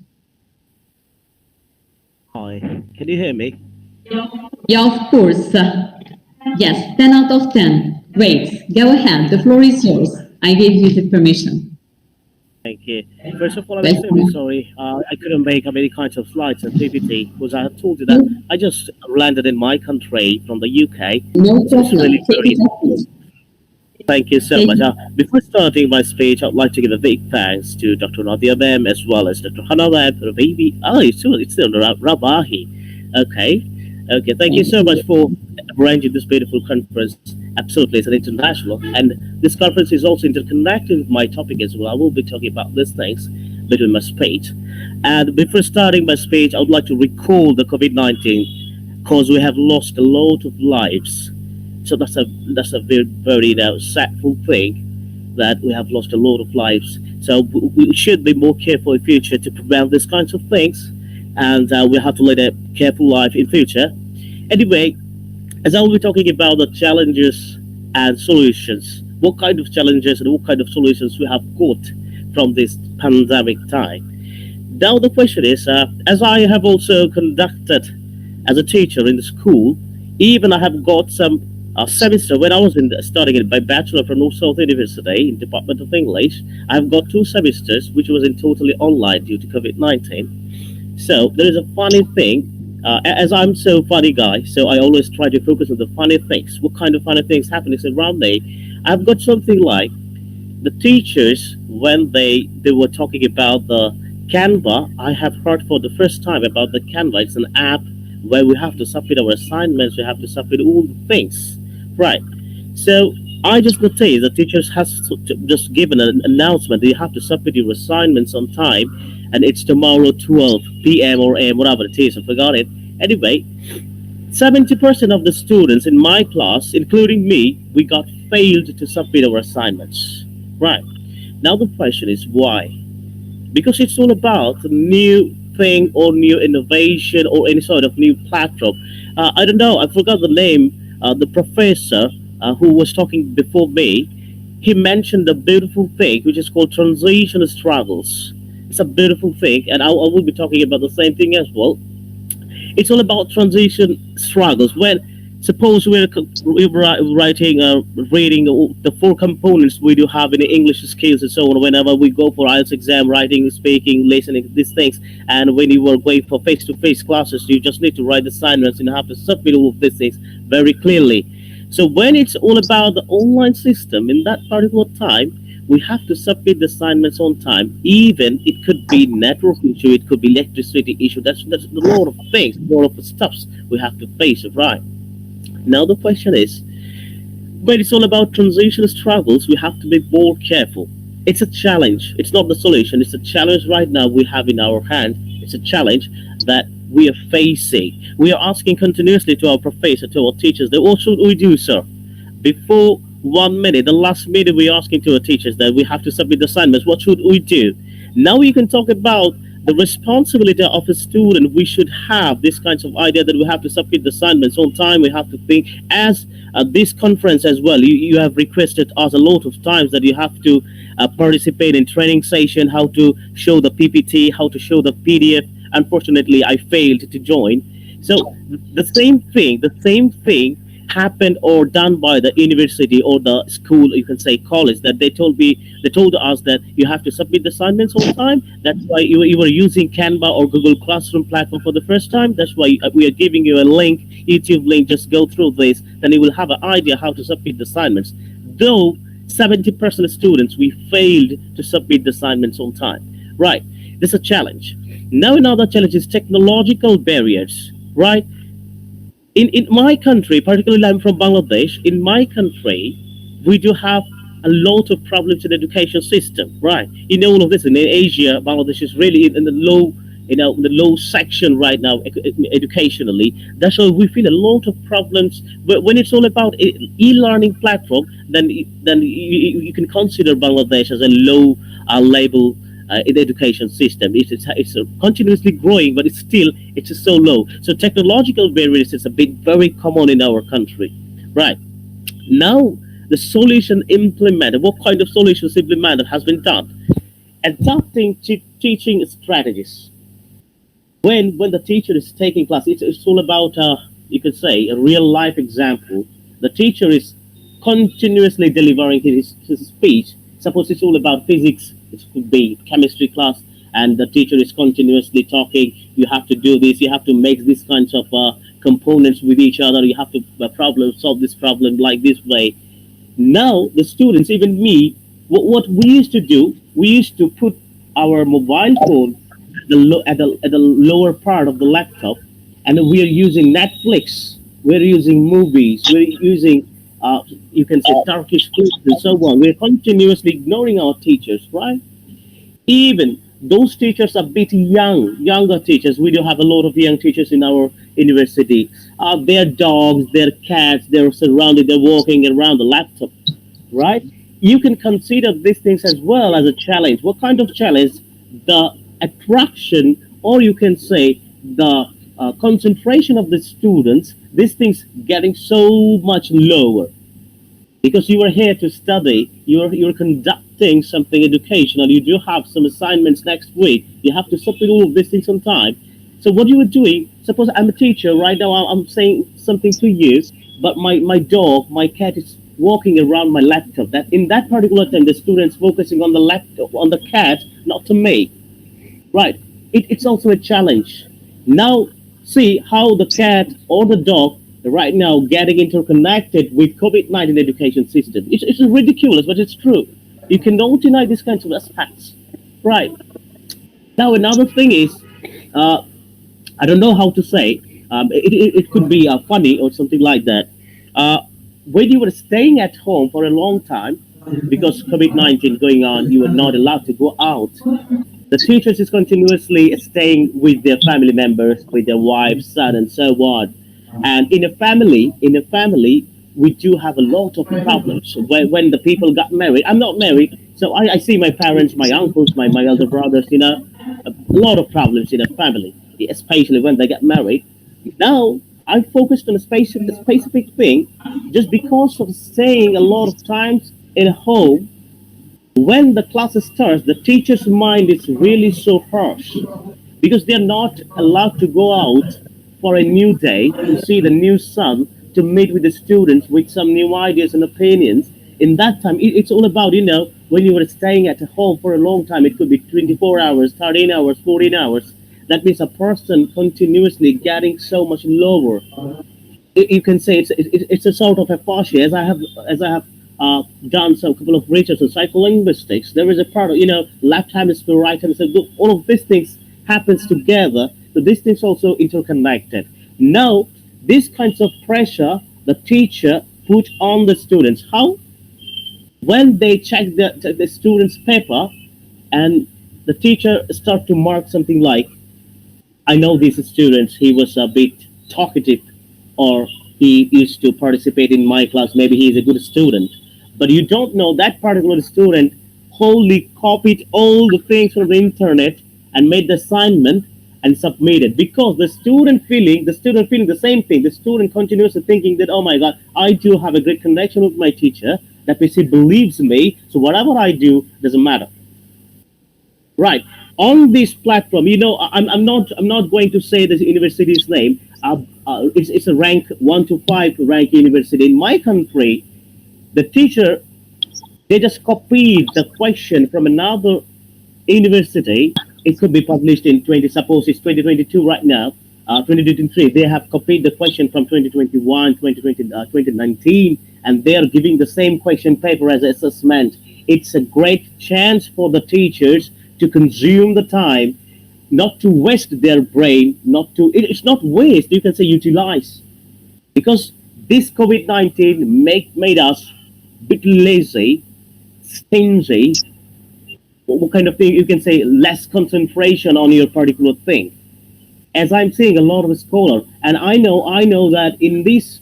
Hi, can you hear me? Yeah, of course. Yes, 10 out of 10. Great. Go ahead. The floor is yours. I gave you the permission. Thank you. First of all, I'm extremely sorry. I couldn't make up any kinds of slides and PPT because I have told you that I just landed in my country from the UK. No So it's problem. really Thank you so much. Before starting my speech, I'd like to give a big thanks to Dr. Nadia Mem as well as Dr. Hanawab Rabibi. Oh, it's still Rabahi. Okay. Thank you so much for arranging this beautiful conference. Absolutely, it's an international, and this conference is also interconnected with my topic as well. I will be talking about these things between my speech. And before starting my speech, I would like to recall the COVID-19 because we have lost a lot of lives. So that's a very, very sadful thing that we have lost a lot of lives. So we should be more careful in future to prevent these kinds of things, and we have to lead a careful life in future. Anyway, as I will be talking about the challenges and solutions, what kind of challenges and what kind of solutions we have got from this pandemic time. Now the question is, as I have also conducted as a teacher in the school, even I have got some semester when I was studying my bachelor from North South University in Department of English. I've got 2 semesters which was in totally online due to COVID-19. So there is a funny thing. As I'm so funny guy, so I always try to focus on the funny things. What kind of funny things happening around me? I've got something like the teachers when they were talking about the Canva. I have heard for the first time about the Canva. It's an app where we have to submit our assignments. We have to submit all the things, right? So I just noticed the teachers has just given an announcement that you have to submit your assignments on time, and it's tomorrow 12 p.m. or a.m. whatever it is. I forgot it. Anyway, 70% of the students in my class, including me, we got failed to submit our assignments. Right. Now the question is why? Because it's all about new thing or new innovation or any sort of new platform. I don't know. I forgot the name. The professor who was talking before me, he mentioned a beautiful thing which is called transition struggles. It's a beautiful thing, and I will be talking about the same thing as well. It's all about transition struggles. When Suppose writing, reading the 4 components we do have in the English skills and so on. Whenever we go for IELTS exam, writing, speaking, listening, these things, and when you are going for face-to-face classes, you just need to write assignments and have to submit all of these things very clearly. So when it's all about the online system, in that particular time, we have to submit the assignments on time. Even it could be network issue, it could be electricity issue. That's a lot of things, a lot of stuffs we have to face, right? Now the question is, when it's all about transition struggles, we have to be more careful. It's a challenge. It's not the solution. It's a challenge right now we have in our hand. It's a challenge that we are facing. We are asking continuously to our professor, to our teachers, that what should we do, sir? Before 1 minute, the last minute, we're asking to our teachers that we have to submit the assignments. What should we do? Now we can talk about the responsibility of a student. We should have this kinds of idea that we have to submit the assignments on time. We have to think as this conference as well. You have requested us a lot of times that you have to participate in training session, how to show the PPT, how to show the PDF. Unfortunately, I failed to join. So the same thing happened or done by the university or the school, you can say college, that they told us that you have to submit the assignments on time. That's why you were using Canva or Google Classroom platform for the first time. That's why we are giving you a link, YouTube link. Just go through this, then you will have an idea how to submit the assignments. Though 70% of students, we failed to submit the assignments on time. Right, this is a challenge. Now another challenge is technological barriers, right? In my country, particularly I'm from Bangladesh, in my country, we do have a lot of problems in the education system, right? You know all of this. In Asia, Bangladesh is really in the low section right now educationally. That's why we feel a lot of problems. But when it's all about e-learning platform, then you can consider Bangladesh as a low level in the education system. It's continuously growing, but it's so low. So technological barriers is very common in our country, right? Now the solution implemented. What kind of solutions implemented has been done? Adapting teaching strategies. When the teacher is taking class, it's all about you could say a real life example. The teacher is continuously delivering his speech. Suppose it's all about physics. It could be chemistry class, and the teacher is continuously talking. You have to do this. You have to make these kinds of components with each other. You have to solve this problem like this way. Now the students, even me, what we used to do, we used to put our mobile phone at the lower part of the laptop, and we are using Netflix. We're using movies. We're using you can say Turkish food and so on. We're continuously ignoring our teachers, right? Even those teachers are a bit younger teachers. We do have a lot of young teachers in our university. Their dogs, their cats, they're surrounded, they're walking around the laptop, right? You can consider these things as well as a challenge. What kind of challenge? The attraction, or you can say the concentration of the students, these things getting so much lower. Because you are here to study, you're conducting something educational, you do have some assignments next week, you have to submit all of these things on time. So what you are doing, suppose I'm a teacher, right now I'm saying something to you, but my dog, my cat is walking around my laptop. That in that particular time, the student's focusing on the laptop, on the cat, not to me. Right, it's also a challenge. Now, see how the cat or the dog right now getting interconnected with COVID-19 education system. It's ridiculous, but it's true. You cannot deny these kinds of aspects. Right. Now, another thing is, I don't know how to say, it could be funny or something like that. When you were staying at home for a long time, because COVID-19 going on, you were not allowed to go out. The teachers is continuously staying with their family members, with their wives, son, and so on. And in a family, we do have a lot of problems. When the people got married, I'm not married, so I see my parents, my uncles, my elder brothers, a lot of problems in a family, especially when they get married. Now, I'm focused on a specific thing, just because of staying a lot of times in home. When the class starts, the teacher's mind is really so harsh, because they're not allowed to go out for a new day to see the new sun, to meet with the students with some new ideas and opinions. In that time, it's all about, when you were staying at home for a long time, it could be 24 hours, 13 hours, 14 hours. That means a person continuously getting so much lower. You can say it's a sort of a fascia. As I have done some couple of research on psycholinguistics, there is a part of, left hemisphere, right hemisphere, all of these things happens together. So these things also interconnected. Now, these kinds of pressure the teacher put on the students. How? When they check the student's paper and the teacher start to mark something like, I know these students, he was a bit talkative, or he used to participate in my class, maybe he is a good student. But you don't know that particular student wholly copied all the things from the internet and made the assignment and submitted, because the student feeling the same thing. The student continuously thinking that, oh my God, I do have a great connection with my teacher. That means he believes me. So whatever I do doesn't matter. Right. On this platform, I'm not going to say the university's name. It's a rank 1 to 5 rank university in my country. The teacher, they just copied the question from another university. It could be published in suppose it's 2022 right now, 2023. They have copied the question from 2021, 2020, 2019, and they are giving the same question paper as assessment. It's a great chance for the teachers to consume the time, not to waste their brain, it's not waste, you can say utilize. Because this COVID-19 made us a bit lazy, stingy, what kind of thing, you can say less concentration on your particular thing. As I'm seeing a lot of scholars, and I know that in this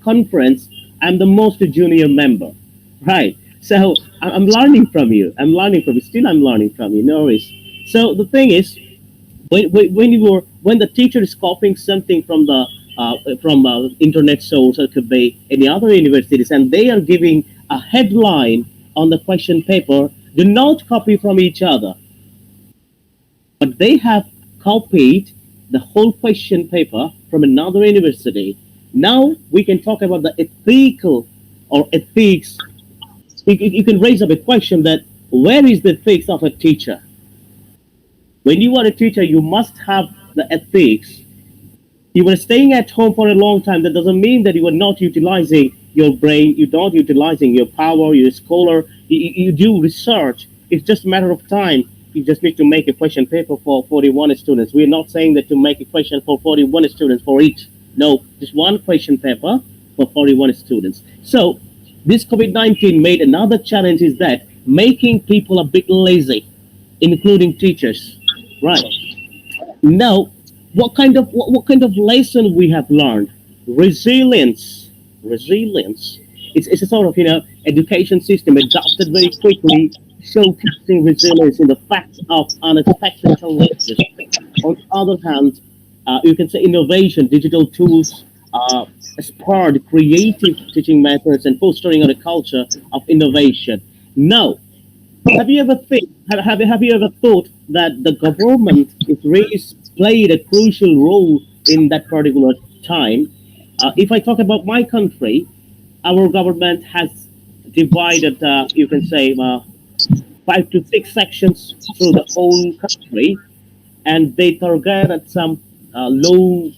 conference, I'm the most junior member, right? So I'm learning from you. Still, I'm learning from you. No worries. So the thing is, when the teacher is copying something from the internet source, or it could be any other universities, and they are giving a headline on the question paper, do not copy from each other. But they have copied the whole question paper from another university. Now we can talk about the ethical or ethics. You can raise up a question that where is the ethics of a teacher? When you are a teacher, you must have the ethics. You were staying at home for a long time. That doesn't mean that you are not utilizing your brain. You're not utilizing your power. You're a scholar. You do research. It's just a matter of time. You just need to make a question paper for 41 students. We're not saying that to make a question for 41 students for each. No, just one question paper for 41 students. So this COVID-19 made another challenge, is that making people a bit lazy, including teachers, right? Now, what kind of lesson we have learned? Resilience. It's a sort of education system adopted very quickly, showcasing resilience in the face of unexpected challenges. On the other hand, you can say innovation, digital tools spurred creative teaching methods and fostering a culture of innovation. Now, have you ever thought that the government is really played a crucial role in that particular time? If I talk about my country, our government has divided, you can say, 5 to 6 sections through the whole country, and they targeted some low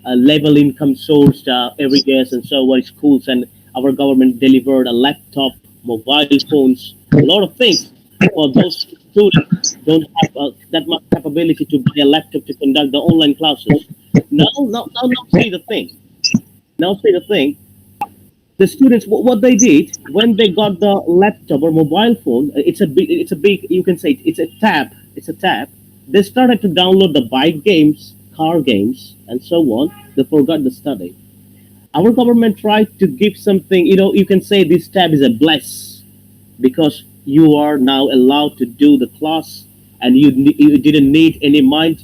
level income source areas and so on, schools, and our government delivered a laptop, mobile phones, a lot of things for those students don't have that much capability to buy a laptop to conduct the online classes. Now see the thing. The students, what they did when they got the laptop or mobile phone, it's a big, you can say it's a tab. They started to download the bike games, car games, and so on. They forgot the study. Our government tried to give something, you can say this tab is a bless, because you are now allowed to do the class, and you didn't need any mind,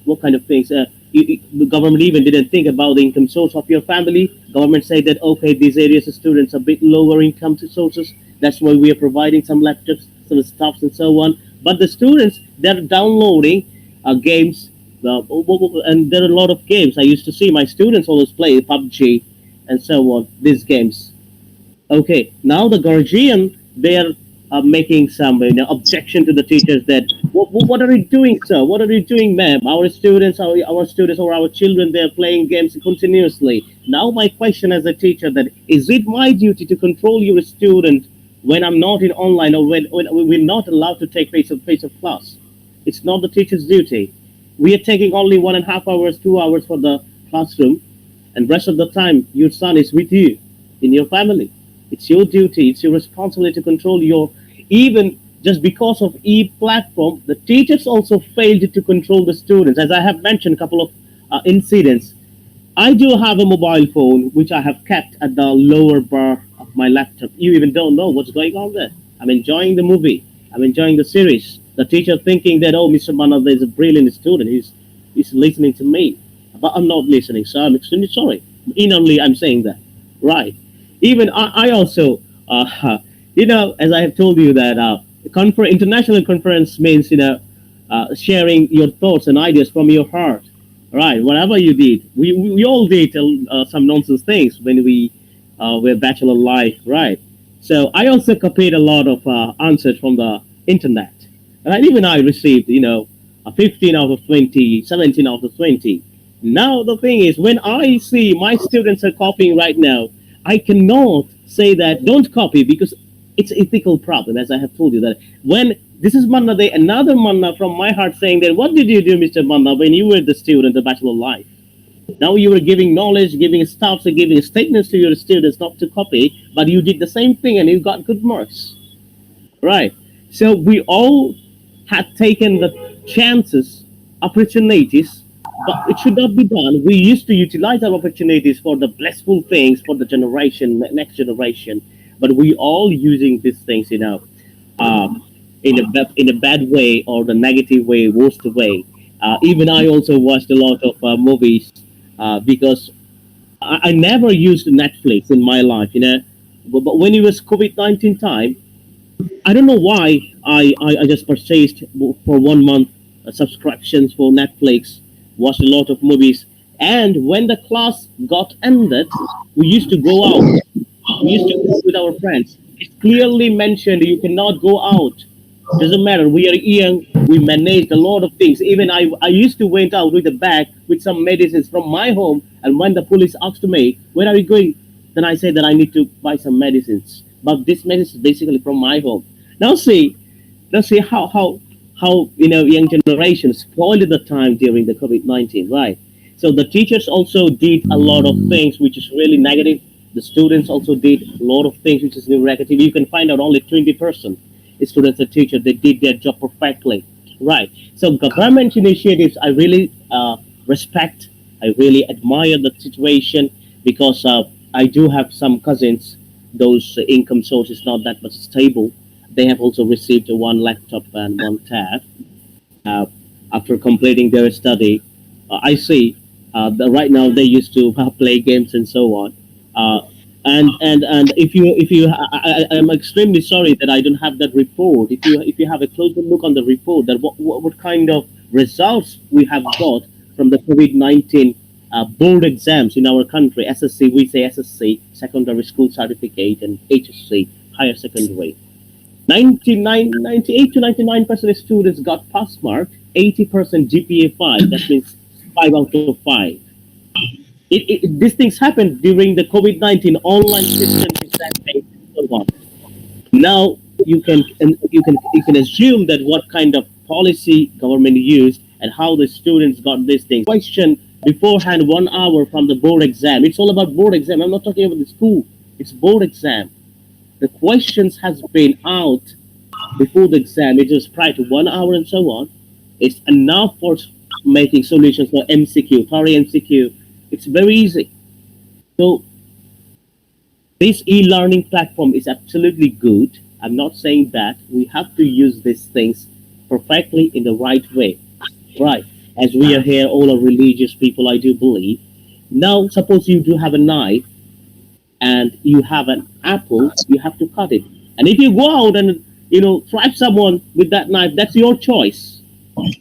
what kind of things. The government even didn't think about the income source of your family. Government said that, okay, these areas of students are a bit lower income sources. That's why we are providing some laptops, some stuffs, and so on. But the students, they're downloading games, and there are a lot of games. I used to see my students always play PUBG, and so on, these games. Okay, now the guardian, they're making some objection to the teachers that what are you doing, sir? What are you doing, ma'am? Our students or our children, they're playing games continuously. Now my question as a teacher, that is it my duty to control your student when I'm not in online, or when we're not allowed to take face of class? It's not the teacher's duty. We are taking only 1.5 hours, 2 hours for the classroom, and rest of the time your son is with you in your family. It's your duty, it's your responsibility to control your, even just because of e-platform, the teachers also failed to control the students. As I have mentioned a couple of incidents, I do have a mobile phone which I have kept at the lower bar of my laptop. You even don't know what's going on there. I'm enjoying the movie, I'm enjoying the series. The teacher thinking that, oh, Mr. Manada is a brilliant student, he's listening to me. But I'm not listening, so I'm extremely sorry. Inwardly, I'm saying that. Right. Even I also, as I have told you that international conference means, sharing your thoughts and ideas from your heart. Right. Whatever you did, we all did some nonsense things when we were bachelor life. Right. So I also copied a lot of answers from the internet. And even I received, a 15 out of 20, 17 out of 20. Now the thing is, when I see my students are copying right now, I cannot say that don't copy, because it's ethical problem, as I have told you, that when this is Manna Day, another Manna from my heart saying that, what did you do, Mr. Manna, when you were the student, the bachelor life? Now you were giving knowledge, giving stuff, and giving statements to your students not to copy, but you did the same thing and you got good marks. Right. So we all had taken the chances, opportunities, but it should not be done. We used to utilize our opportunities for the blissful things for the next generation, but we all using these things, in a bad way, or the negative way, worst way. Even I also watched a lot of movies because I never used Netflix in my life, But when it was COVID-19 time, I don't know why I just purchased for 1 month subscriptions for Netflix, watched a lot of movies, and when the class got ended, we used to go out. We used to go with our friends. It's clearly mentioned you cannot go out. Doesn't matter. We are young. We managed a lot of things. Even I used to went out with a bag with some medicines from my home, and when the police asked me, "Where are you going?" then I said that I need to buy some medicines. But this medicine is basically from my home. Now see how young generation spoiled the time during the COVID-19, right? So the teachers also did a lot of things which is really negative. The students also did a lot of things which is negative. You can find out only 20% students and teachers, they did their job perfectly, right? So government initiatives, I really respect. I really admire the situation, because I do have some cousins, those income source is not that much stable. They have also received one laptop and one tab after completing their study. I see that right now they used to play games and so on. And I'm extremely sorry that I don't have that report. If you have a closer look on the report, that what kind of results we have got from the COVID-19 board exams in our country. SSC, we say SSC, secondary school certificate, and HSC, higher secondary. 98 to 99% of students got pass mark, 80% GPA 5, that means 5 out of 5. These things happened during the COVID-19 online system examination and so on. Now you can assume that what kind of policy government used and how the students got these things. Question beforehand 1 hour from the board exam. It's all about board exam. I'm not talking about the school. It's board exam. The questions has been out before the exam. It is prior to 1 hour and so on. It's enough for making solutions for MCQ, thorough MCQ. It's very easy. So this e-learning platform is absolutely good. I'm not saying that. We have to use these things perfectly in the right way. Right. As we are here, all are religious people, I do believe. Now, suppose you do have a knife and you have an apple, you have to cut it. And if you go out and, trap someone with that knife, that's your choice.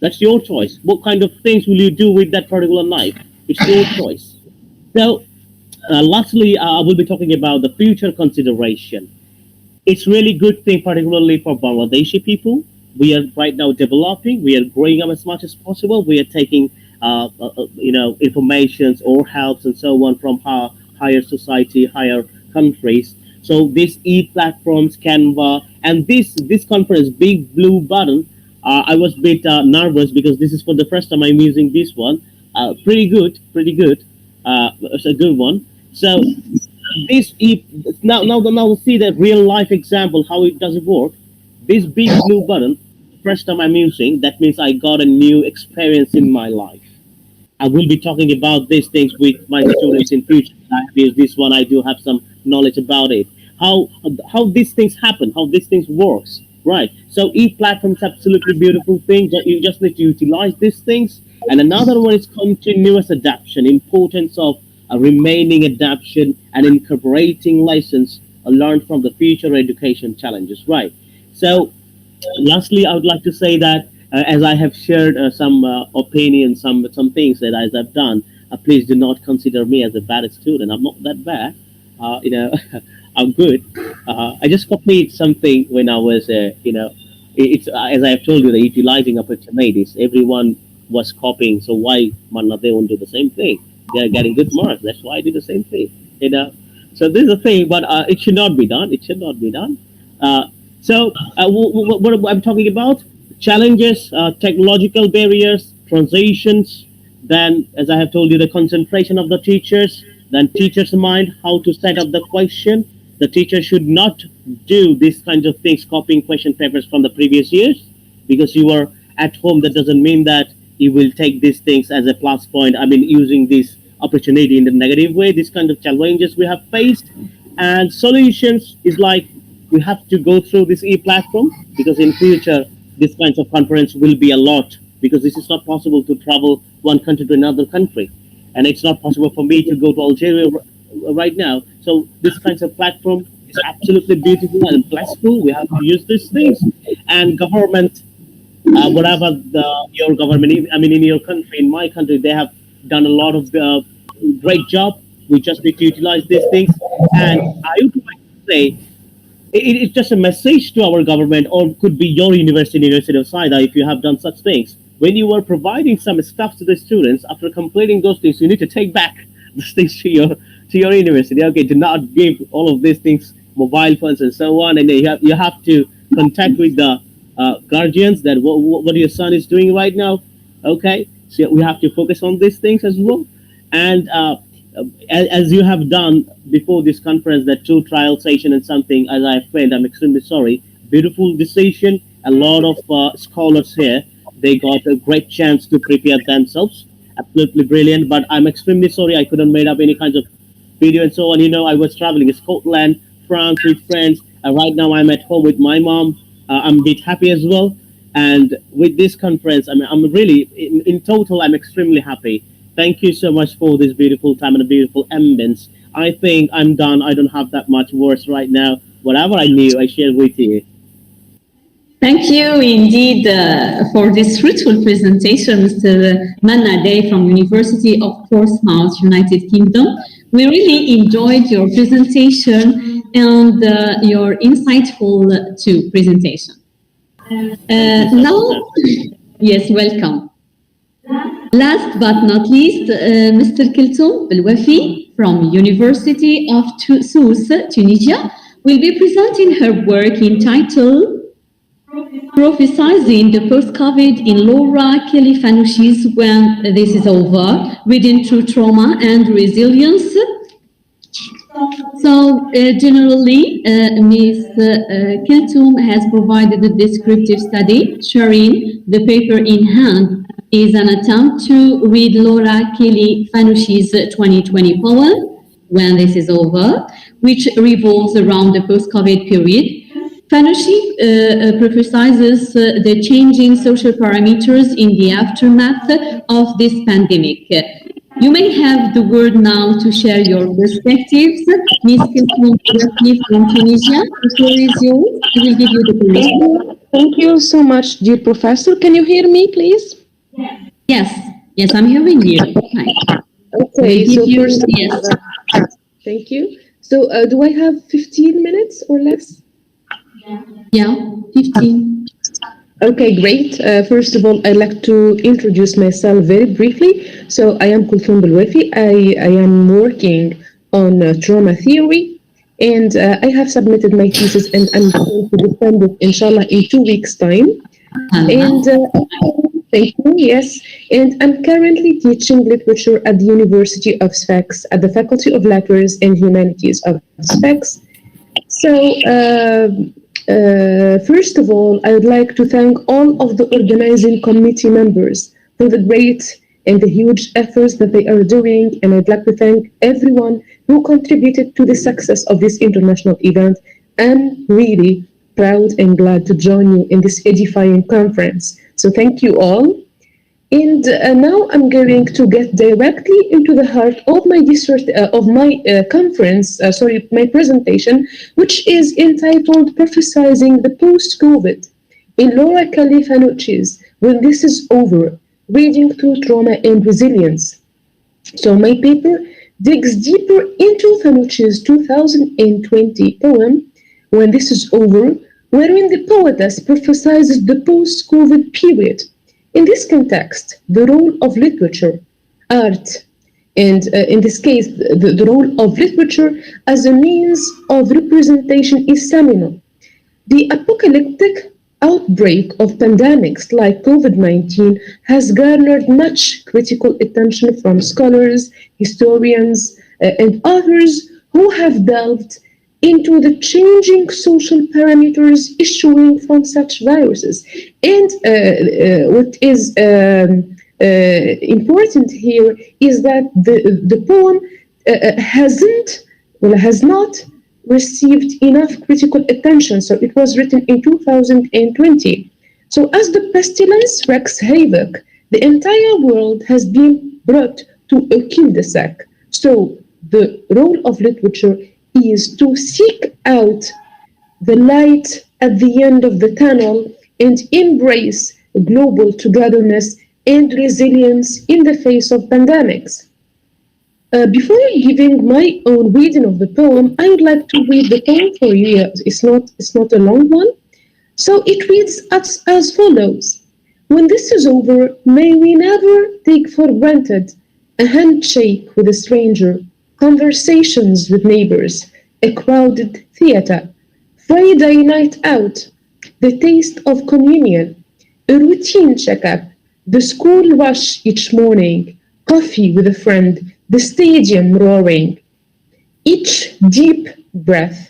That's your choice. What kind of things will you do with that particular knife? It's your choice. So Lastly, I will be talking about the future consideration. It's really good thing, particularly for Bangladeshi people. We are right now developing. We are growing up as much as possible. We are taking, informations or helps and so on from higher society, higher countries. So these e-platforms, Canva, and this conference, Big Blue Button. I was a bit nervous because this is for the first time I'm using this one. Pretty good, pretty good. It's a good one. So this now see the real life example how it does it work. This Big Blue Button, first time I'm using. That means I got a new experience in my life. I will be talking about these things with my students in future. I have used this one. I do have some knowledge about it. How these things happen, how these things works, right? So e-platform is absolutely beautiful thing. That you just need to utilize these things. And another one is continuous adaptation, importance of remaining adaptation and incorporating lessons learned from the future education challenges, right? So lastly, I would like to say that as I have shared some opinions, some things that I've done, please do not consider me as a bad student. I'm not that bad. I'm good. I just copied something when I was, it's as I have told you, the utilizing opportunities. Everyone was copying, so why not they won't do the same thing? They're getting good marks. That's why I did the same thing. So this is a thing, but it should not be done. It should not be done. What I'm talking about, challenges, technological barriers, transitions, then, as I have told you, the concentration of the teachers, then teacher's mind, how to set up the question. The teacher should not do these kinds of things, copying question papers from the previous years, because you are at home. That doesn't mean that you will take these things as a plus point. I mean, using this opportunity in the negative way. These kind of challenges we have faced, and solutions is like, we have to go through this e-platform, because in future these kinds of conference will be a lot, because this is not possible to travel one country to another country, and it's not possible for me to go to Algeria right now. So this kinds of platform is absolutely beautiful and blissful. We have to use these things, and government, whatever your government, I mean, in your country, in my country, they have done a lot of great job. We just need to utilize these things, and I would like to say, it's just a message to our government, or could be your University of Saida, if you have done such things. When you are providing some stuff to the students, after completing those things, you need to take back these things to your university. Okay, do not give all of these things, mobile phones and so on, and you have to contact with the guardians that what your son is doing right now. Okay, so we have to focus on these things as well. And as you have done before this conference, that 2 trial session and something, as I felt, I'm extremely sorry. Beautiful decision. A lot of scholars here, they got a great chance to prepare themselves. Absolutely brilliant. But I'm extremely sorry I couldn't make up any kinds of video and so on. I was traveling in Scotland, France with friends. Right now I'm at home with my mom. I'm a bit happy as well. And with this conference, I mean, I'm really, in total, I'm extremely happy. Thank you so much for this beautiful time and a beautiful ambience. I think I'm done. I don't have that much words right now. Whatever I knew, I shared with you. Thank you indeed for this fruitful presentation, Mr. Manna Day from University of Portsmouth, United Kingdom. We really enjoyed your presentation and your insightful presentation. Now, yes, welcome. Last but not least, Mr. Keltoum Belwafi from University of Sousse, Tunisia, will be presenting her work entitled Prophesizing the Post-COVID in Laura Kelly Fanouchi's When This Is Over, Reading Through Trauma and Resilience. So generally, Ms. Keltoum has provided a descriptive study. Sharing the paper in hand is an attempt to read Laura Kelly Fanouchi's 2020 poem, When This Is Over, which revolves around the post-COVID period. Fanouchi prophesizes the changing social parameters in the aftermath of this pandemic. You may have the word now to share your perspectives. Ms. Keltoum from Tunisia, the floor is yours. I will give you the permission. Thank you so much, dear professor. Can you hear me, please? Yes, I'm hearing you. Hi. Okay, so first, yes. Thank you. So do I have 15 minutes or less? Yeah, 15. Okay, great. First of all, I'd like to introduce myself very briefly. So I am Kulthum Belwafi. I am working on trauma theory, and I have submitted my thesis, and I'm going to defend it, inshallah, in 2 weeks' time. And thank you, yes. And I'm currently teaching literature at the University of Sfax, at the Faculty of Letters and Humanities of Sfax. So, first of all, I would like to thank all of the organizing committee members for the great and the huge efforts that they are doing. And I'd like to thank everyone who contributed to the success of this international event. I'm really proud and glad to join you in this edifying conference. So thank you all. And now I'm going to get directly into the heart of my my presentation, which is entitled "Prophesizing the Post-COVID" in Laura Kelly Fanucci's "When This Is Over: Reading Through Trauma and Resilience." So my paper digs deeper into Fanucci's 2020 poem, "When This Is Over," wherein the poetess prophesizes the post-COVID period. In this context, the role of literature, art, and in this case, the role of literature as a means of representation is seminal. The apocalyptic outbreak of pandemics like COVID-19 has garnered much critical attention from scholars, historians, and others who have delved into the changing social parameters issuing from such viruses. And what is important here is that the poem has not received enough critical attention. So it was written in 2020. So as the pestilence wreaks havoc, the entire world has been brought to a cul-de-sac. So the role of literature is to seek out the light at the end of the tunnel and embrace global togetherness and resilience in the face of pandemics. Before giving my own reading of the poem, I would like to read the poem for you. It's not a long one. So it reads as follows. When this is over, may we never take for granted a handshake with a stranger, conversations with neighbors, a crowded theater, Friday night out, the taste of communion, a routine checkup, the school rush each morning, coffee with a friend, the stadium roaring. Each deep breath,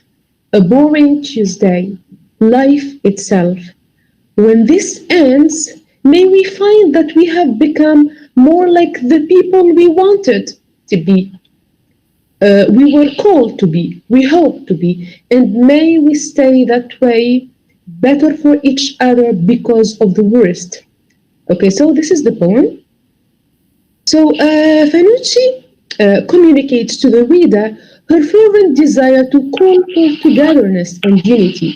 a boring Tuesday, life itself. When this ends, may we find that we have become more like the people we wanted to be. We were called to be, we hope to be, and may we stay that way, better for each other because of the worst. Okay, so this is the poem. So Fanucci communicates to the reader her fervent desire to call for togetherness and unity.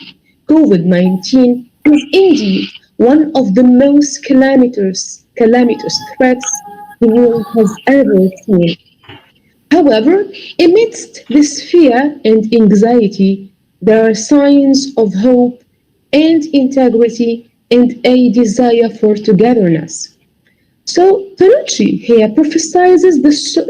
COVID-19 is indeed one of the most calamitous threats the world has ever seen. However, amidst this fear and anxiety, there are signs of hope and integrity and a desire for togetherness. So Fanucci here prophesizes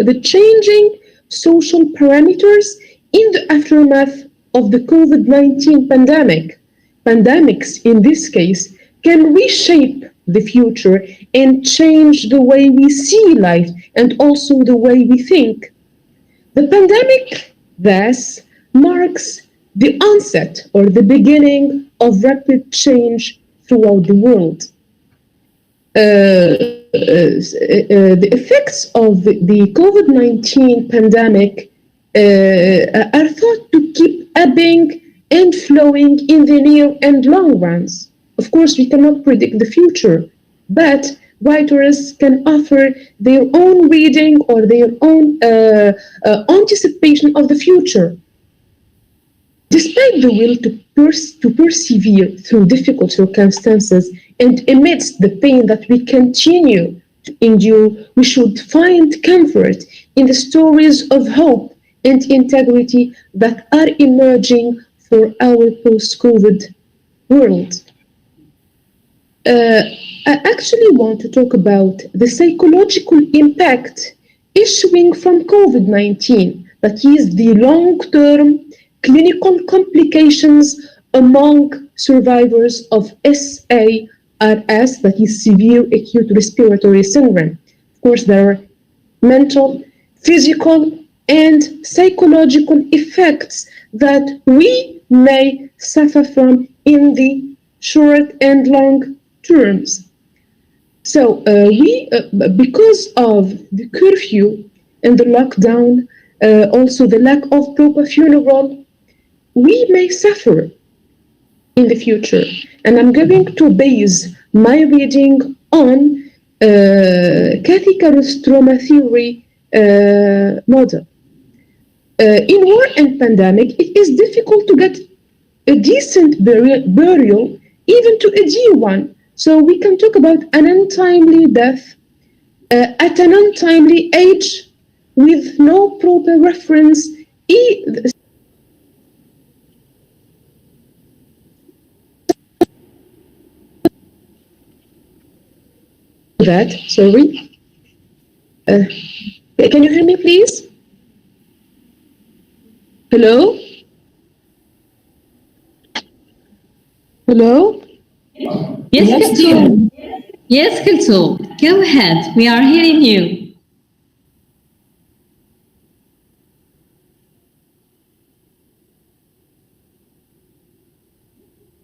the changing social parameters in the aftermath of the COVID-19 pandemic. Pandemics, in this case, can reshape the future and change the way we see life and also the way we think. The pandemic, thus, marks the onset or the beginning of rapid change throughout the world. The effects of the COVID-19 pandemic are thought to keep ebbing and flowing in the near and long runs. Of course, we cannot predict the future, but writers can offer their own reading or their own anticipation of the future. Despite the will to persevere through difficult circumstances and amidst the pain that we continue to endure, we should find comfort in the stories of hope and integrity that are emerging for our post-COVID world. I actually want to talk about the psychological impact issuing from COVID-19, that is the long-term clinical complications among survivors of SARS, that is severe acute respiratory syndrome. Of course, there are mental, physical, and psychological effects that we may suffer from in the short and long terms. So because of the curfew and the lockdown, also the lack of proper funeral, we may suffer in the future. And I'm going to base my reading on Kathy Caruth's trauma theory model. In war and pandemic, it is difficult to get a decent burial, even to a dear one. So we can talk about an untimely death at an untimely age with no proper reference. Sorry. Can you hear me, please? Hello? Hello? Yes, Kulthum. Yes, Kulthum. Go ahead. We are hearing you.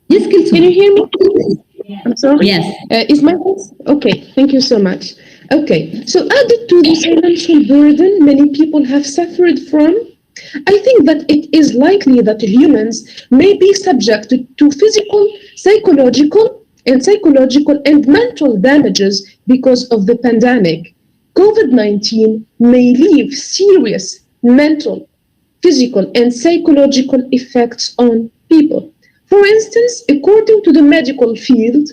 Yes, Kulthum. Can you hear me, please? I'm sorry. Yes. Is my voice? Okay, thank you so much. Okay, so added to the financial burden many people have suffered from, I think that it is likely that humans may be subjected to physical, psychological and mental damages because of the pandemic. COVID-19 may leave serious mental, physical, and psychological effects on people. For instance, according to the medical field,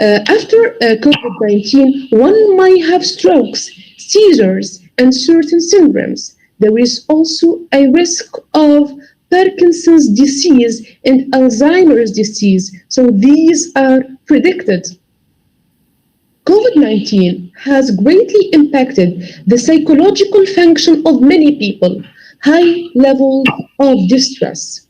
after COVID-19, one might have strokes, seizures, and certain syndromes. There is also a risk of Parkinson's disease and Alzheimer's disease. So these are predicted. COVID-19 has greatly impacted the psychological function of many people. High levels of distress,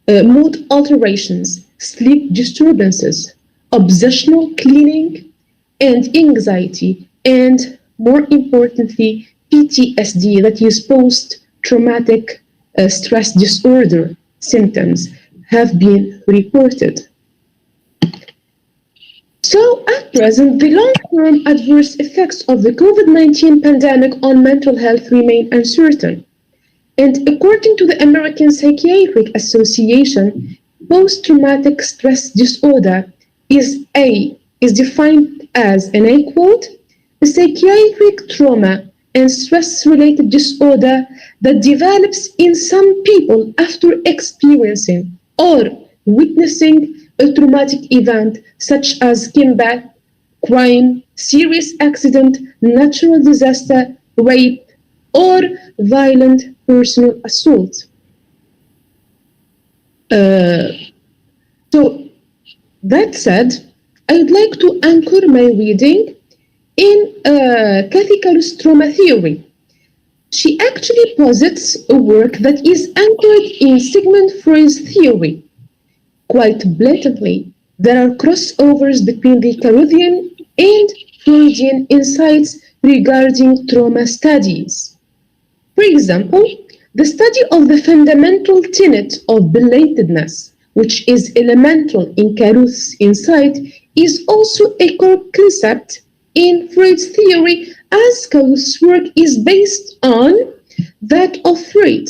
mood alterations, sleep disturbances, obsessional cleaning, and anxiety, and more importantly, PTSD, that is post-traumatic stress disorder symptoms, have been reported. So at present, the long-term adverse effects of the COVID-19 pandemic on mental health remain uncertain. And according to the American Psychiatric Association, post-traumatic stress disorder is defined as, and I quote, a psychiatric trauma and stress-related disorder that develops in some people after experiencing or witnessing a traumatic event such as combat, crime, serious accident, natural disaster, rape, or violent personal assault. So that said, I'd like to anchor my reading in Kathy Caruth's trauma theory. She actually posits a work that is anchored in Sigmund Freud's theory. Quite blatantly, there are crossovers between the Caruthian and Freudian insights regarding trauma studies. For example, the study of the fundamental tenet of belatedness, which is elemental in Caruth's insight, is also a core concept in Freud's theory, as Caruth's work is based on that of Freud.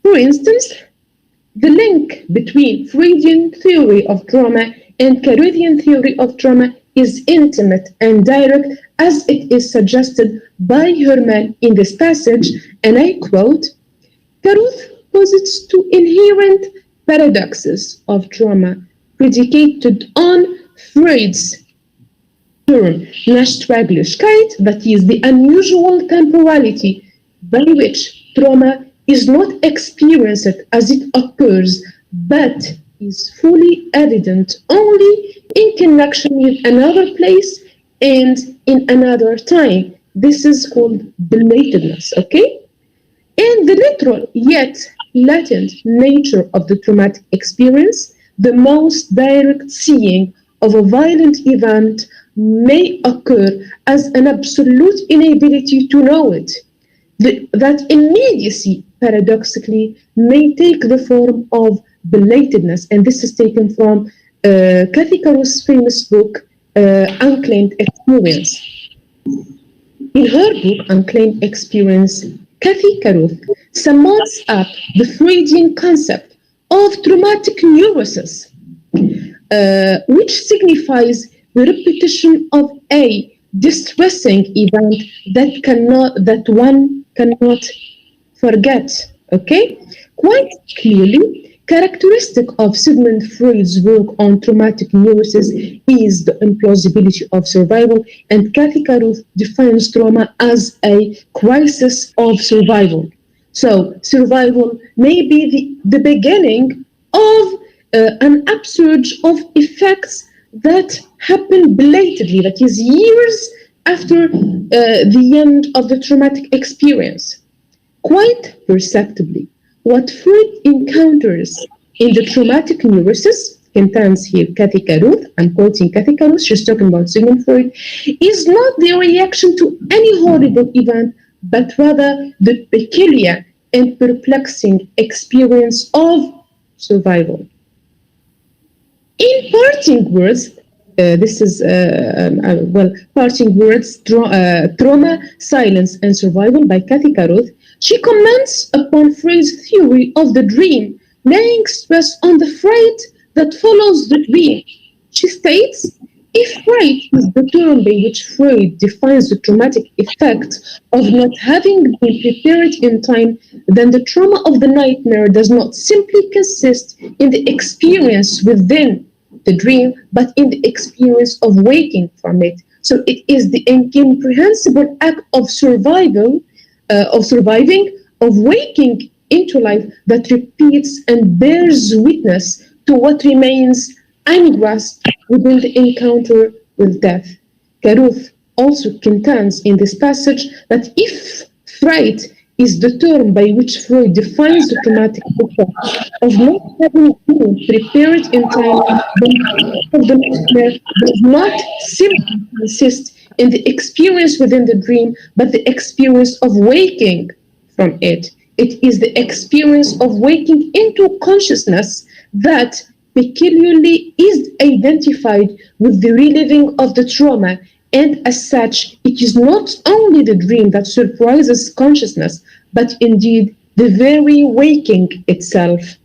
For instance, the link between Freudian theory of trauma and Caruthian theory of trauma is intimate and direct, as it is suggested by Herman in this passage, and I quote, Caruth posits two inherent paradoxes of trauma predicated on Freud's term Nachtraglichkeit, that is the unusual temporality by which trauma is not experienced as it occurs, but is fully evident only in connection with another place and in another time. This is called belatedness, okay? And the literal yet latent nature of the traumatic experience, the most direct seeing of a violent event may occur as an absolute inability to know it. That immediacy, paradoxically, may take the form of belatedness, and this is taken from Kathy Caruth's famous book, Unclaimed Experience. In her book, Unclaimed Experience, Kathy Caruth sums up the Freudian concept of traumatic neurosis, which signifies the repetition of a distressing event that one cannot forget. Okay, quite clearly, characteristic of Sigmund Freud's work on traumatic neurosis is the implausibility of survival, and Kathy Caruth defines trauma as a crisis of survival. So survival may be the beginning of an upsurge of effects that happen belatedly, that is years after the end of the traumatic experience. Quite perceptibly, what Freud encounters in the traumatic neurosis, contains here Kathy Caruth, I'm quoting Kathy Caruth, she's talking about Sigmund Freud, is not the reaction to any horrible event, but rather the peculiar and perplexing experience of survival. In parting words, parting words, Trauma, Silence and Survival by Kathy Caruth, she comments upon Freud's theory of the dream, laying stress on the fright that follows the dream. She states, if fright is the term by which Freud defines the traumatic effect of not having been prepared in time, then the trauma of the nightmare does not simply consist in the experience within the dream, but in the experience of waking from it. So it is the incomprehensible act of survival, of surviving, of waking into life that repeats and bears witness to what remains ungrasped within the encounter with death. Caruth also contends in this passage that if fright is the term by which Freud defines the traumatic effect of not having been prepared in time, then the nightmare does not simply consist in the experience within the dream, but the experience of waking from it. It is the experience of waking into consciousness that peculiarly is identified with the reliving of the trauma, and as such, it is not only the dream that surprises consciousness, but indeed the very waking itself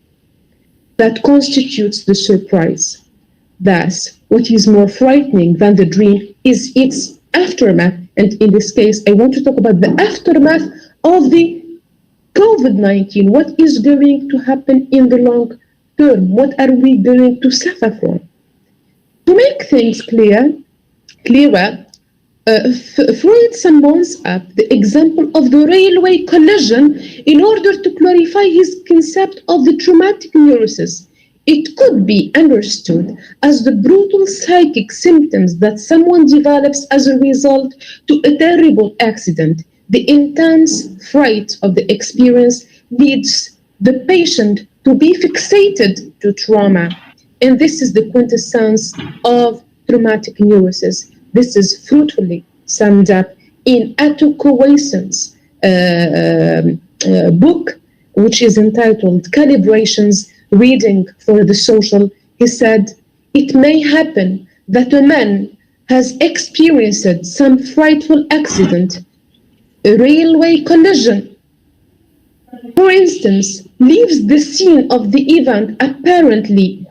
that constitutes the surprise. Thus, what is more frightening than the dream is its aftermath, and in this case, I want to talk about the aftermath of the COVID-19. What is going to happen in the long term? What are we going to suffer from? To make things clearer, Freud sums up the example of the railway collision in order to clarify his concept of the traumatic neurosis. It could be understood as the brutal psychic symptoms that someone develops as a result to a terrible accident. The intense fright of the experience leads the patient to be fixated to trauma. And this is the quintessence of traumatic neurosis. This is fruitfully summed up in Atto Coasson's book, which is entitled Calibrations, Reading for the Social. He said, it may happen that a man has experienced some frightful accident, a railway collision, for instance, leaves the scene of the event apparently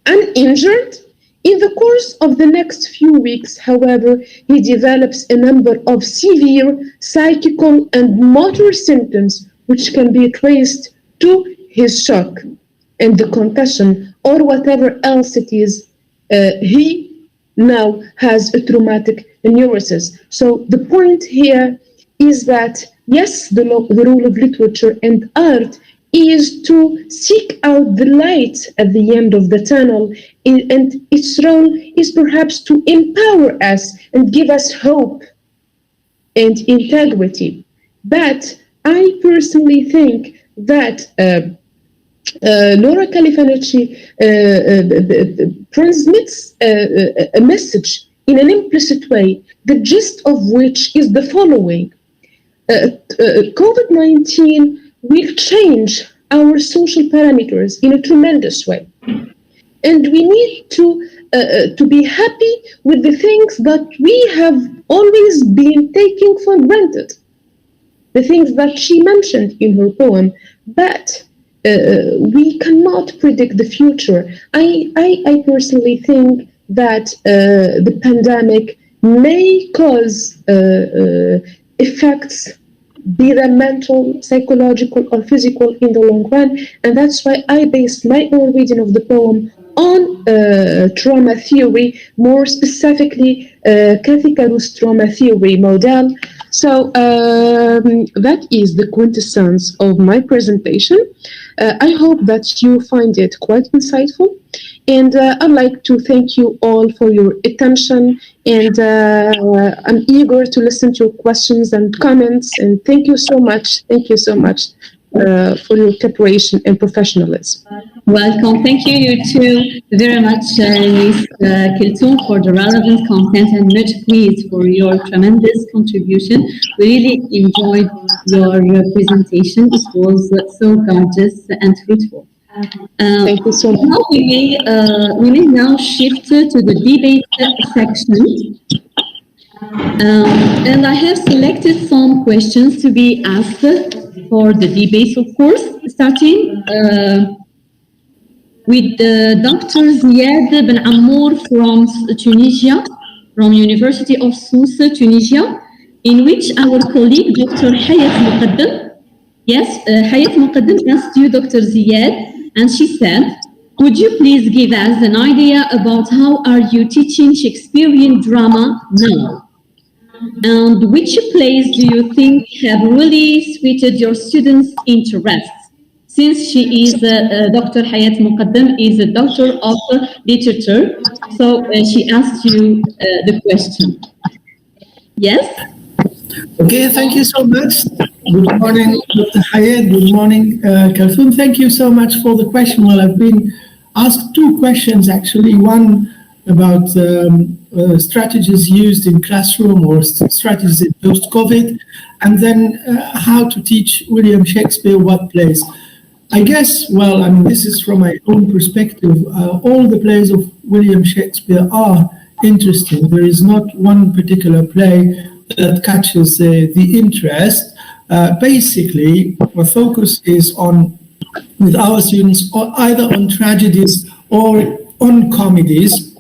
uninjured. In the course of the next few weeks, however, he develops a number of severe psychical and motor symptoms which can be traced to his shock and the concussion or whatever else it is. He now has a traumatic neurosis. So the point here is that, yes, the role of literature and art is to seek out the light at the end of the tunnel, and its role is perhaps to empower us and give us hope and integrity. But I personally think that Laura Califanucci transmits a message in an implicit way, the gist of which is the following. COVID-19 will change our social parameters in a tremendous way. And we need to be happy with the things that we have always been taking for granted, the things that she mentioned in her poem. But we cannot predict the future. I personally think that the pandemic may cause effects, be them mental, psychological, or physical, in the long run. And that's why I based my own reading of the poem on trauma theory, more specifically Kathy Caru's trauma theory model. So that is the quintessence of my presentation. I hope that you find it quite insightful. And I'd like to thank you all for your attention. And I'm eager to listen to your questions and comments. And thank you so much. Thank you so much for your cooperation and professionalism. Welcome. Thank you too very much, Ms. Kiltoum, for the relevant content, and much pleased for your tremendous contribution. We really enjoyed your presentation. It was so gorgeous and fruitful. Thank you so much. Now we may now shift to the debate section. And I have selected some questions to be asked for the debate, of course, starting with Dr. Ziad Ben Amour from Tunisia, from University of Sousse, Tunisia, in which our colleague, Dr. Hayat Muqaddam, Hayat Muqaddam asked you, Dr. Ziad, and she said, would you please give us an idea about how are you teaching Shakespearean drama now? And which plays do you think have really suited your students' interests? Since she is, Dr. Hayat Muqaddam is a doctor of literature, so she asked you the question. Yes? Okay, thank you so much. Good morning, Dr. Hayat. Good morning, Kalthoum. Thank you so much for the question. Well, I've been asked two questions, actually. One about strategies used in classroom or strategies in post-COVID, and then how to teach William Shakespeare what plays. I guess, well, I mean, this is from my own perspective. All the plays of William Shakespeare are interesting. There is not one particular play that catches the interest. Basically, our focus is on, with our students, or either on tragedies or on comedies,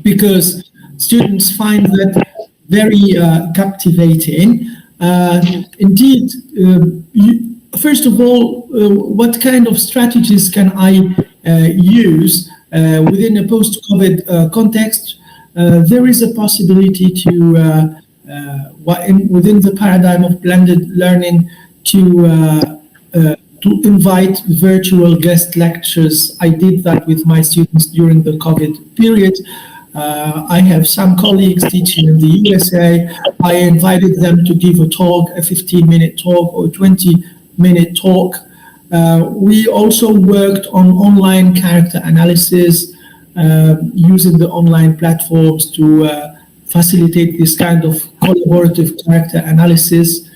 because students find that very captivating. Indeed, first of all, what kind of strategies can I use within a post-COVID context? There is a possibility to, within the paradigm of blended learning, to invite virtual guest lectures. I did that with my students during the COVID period. I have some colleagues teaching in the USA. I invited them to give a talk, a 15-minute talk or 20-minute talk. We also worked on online character analysis, using the online platforms to facilitate this kind of collaborative character analysis.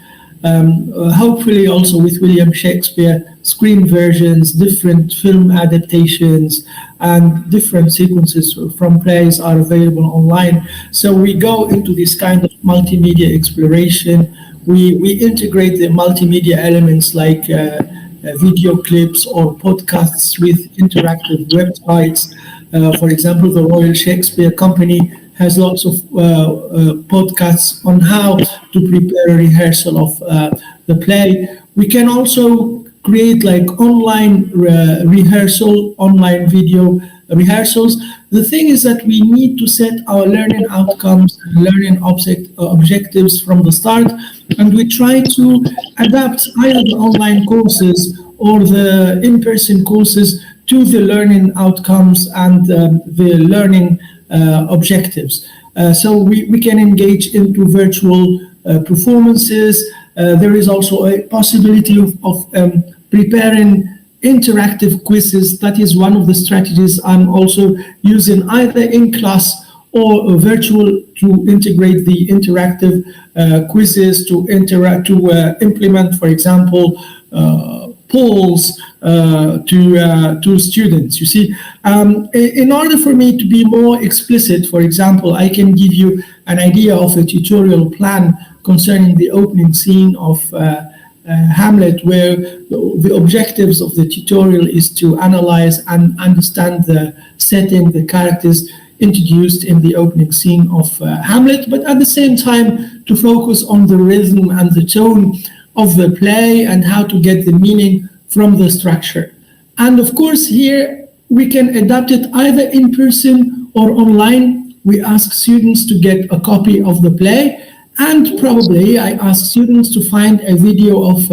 Hopefully also with William Shakespeare, screen versions, different film adaptations, and different sequences from plays are available online. So we go into this kind of multimedia exploration. We integrate the multimedia elements like video clips or podcasts with interactive websites. For example, the Royal Shakespeare Company has lots of podcasts on how to prepare a rehearsal of the play. We can also create like online rehearsal, online video rehearsals. The thing is that we need to set our learning outcomes and learning objectives from the start, and we try to adapt either the online courses or the in-person courses to the learning outcomes and the learning objectives. So we can engage into virtual performances. There is also a possibility of preparing interactive quizzes. That is one of the strategies I'm also using either in class or virtual to integrate the interactive quizzes to implement, for example, polls to students. You see, in order for me to be more explicit, for example, I can give you an idea of a tutorial plan concerning the opening scene of Hamlet, where the objectives of the tutorial is to analyze and understand the setting, the characters introduced in the opening scene of Hamlet, but at the same time to focus on the rhythm and the tone of the play and how to get the meaning from the structure. And of course, here we can adapt it either in person or online. We ask students to get a copy of the play, and probably I ask students to find a video of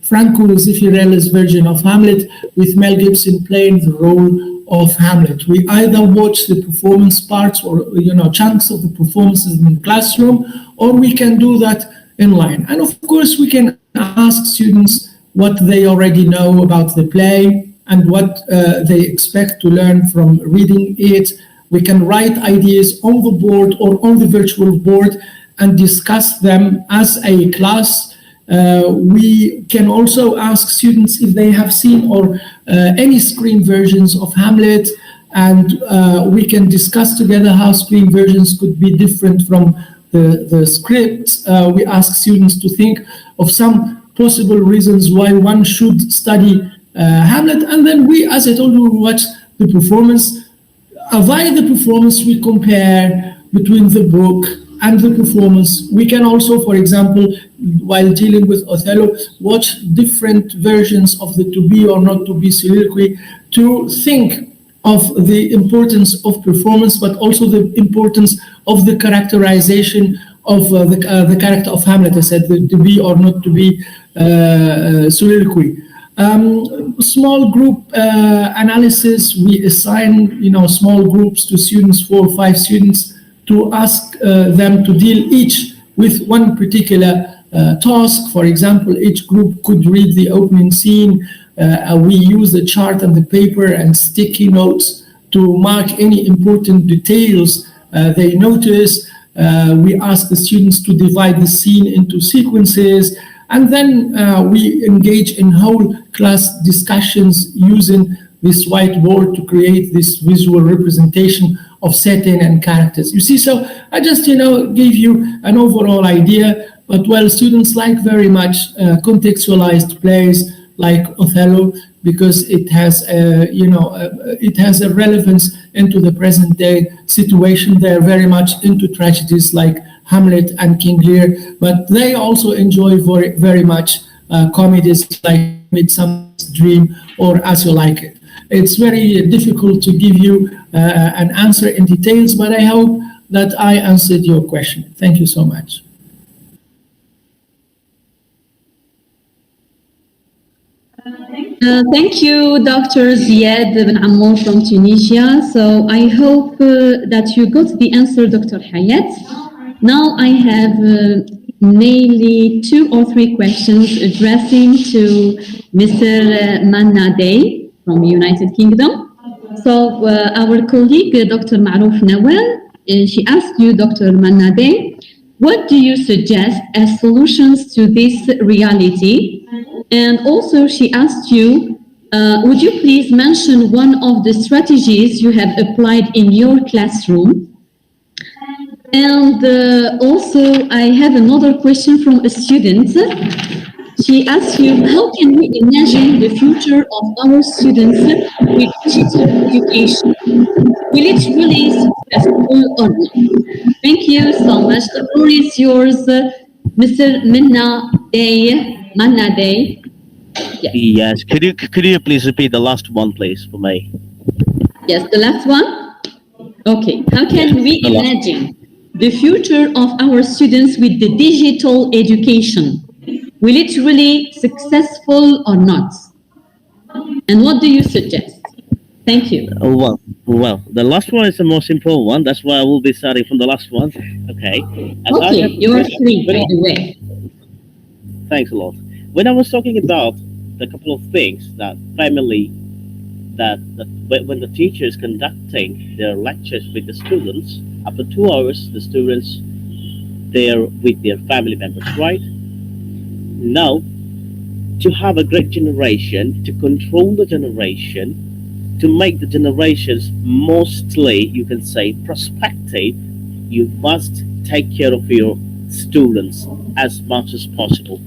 Franco Zeffirelli's version of Hamlet with Mel Gibson playing the role of Hamlet. We either watch the performance parts or chunks of the performances in the classroom, or we can do that online. And of course, we can ask students what they already know about the play and what they expect to learn from reading it. We can write ideas on the board or on the virtual board and discuss them as a class. We can also ask students if they have seen or any screen versions of Hamlet, and we can discuss together how screen versions could be different from the script. We ask students to think of some possible reasons why one should study Hamlet, and then we, as I told you, watch the performance. Via the performance, we compare between the book and the performance. We can also, for example, while dealing with Othello, watch different versions of the to be or not to be soliloquy to think of the importance of performance, but also the importance of the characterization of the character of Hamlet. I said the to be or not to be soliloquy. Small group analysis, we assign small groups to students, 4 or 5 students, to ask them to deal each with one particular task. For example, each group could read the opening scene. We use the chart and the paper and sticky notes to mark any important details they notice. We ask the students to divide the scene into sequences, and then we engage in whole class discussions using this whiteboard to create this visual representation of setting and characters. You see, so I just, gave you an overall idea, but well, students like very much contextualized plays like Othello, because it has it has a relevance into the present day situation. They're very much into tragedies like Hamlet and King Lear, but they also enjoy very, very much comedies like Midsummer's Dream or As You Like It. It's very difficult to give you an answer in details, but I hope that I answered your question. Thank you so much. Thank you, Dr. Ziad Ben Ammar from Tunisia. So I hope that you got the answer, Dr. Hayat. Now I have mainly 2 or 3 questions addressing to Mr. Manna Day from United Kingdom. So our colleague, Dr. Marouf Nawal, she asked you, Dr. Manna Day, what do you suggest as solutions to this reality? And also she asked you, would you please mention one of the strategies you have applied in your classroom? And also I have another question from a student. She asked you, how can we imagine the future of our students with digital education? Will it really be successful or not? Thank you so much. The floor is yours, Mr. Manna Day. Yes. Could you please repeat the last one, please, for me? Yes, the last one. Okay, how can we imagine the future of our students with the digital education? Will it really successful or not? And what do you suggest? Thank you. Well, the last one is the most important one. That's why I will be starting from the last one. Okay. Okay, you are free, by the way. Thanks a lot. When I was talking about the couple of things that family, when the teacher is conducting their lectures with the students, after 2 hours, the students they're with their family members, right? Now, to have a great generation, to control the generation, to make the generations mostly, you can say, prospective, you must take care of your students as much as possible.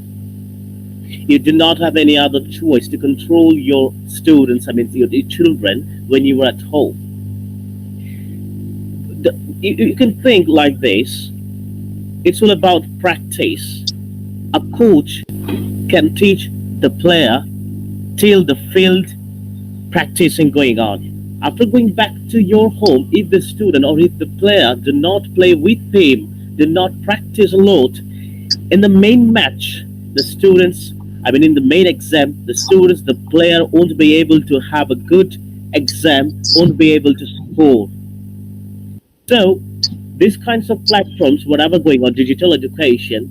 You do not have any other choice to control your students, I mean, your children, when you are at home. You can think like this. It's all about practice. A coach can teach the player till the field practicing going on. After going back to your home, if the student or if the player do not play with him, do not practice a lot, in the main match, the students, I mean in the main exam, the students, the player won't be able to have a good exam, won't be able to score. So these kinds of platforms, whatever going on, digital education,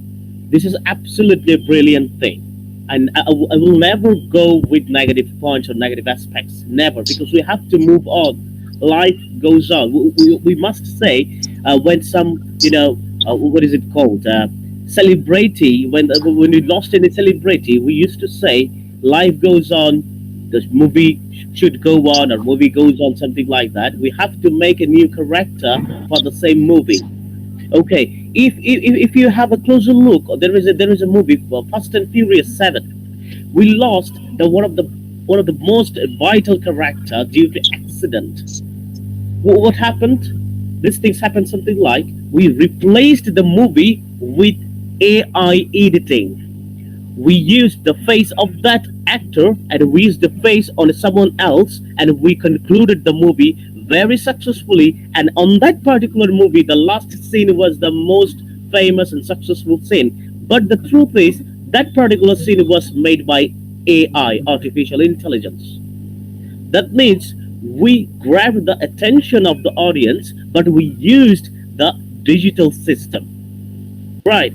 this is absolutely a brilliant thing. And I will never go with negative points or negative aspects, never, because we have to move on. Life goes on. We must say when some, what is it called? Celebrity, when we lost any celebrity, we used to say life goes on, the movie should go on, or movie goes on, something like that. We have to make a new character for the same movie. Okay, if you have a closer look, there is a movie, Fast and Furious 7. We lost one of the most vital character due to accident. What happened? These things happened something like we replaced the movie with AI editing. We used the face of that actor and we used the face on someone else, and we concluded the movie very successfully. And on that particular movie, the last scene was the most famous and successful scene. But the truth is, that particular scene was made by AI, artificial intelligence. That means we grabbed the attention of the audience, but we used the digital system. Right.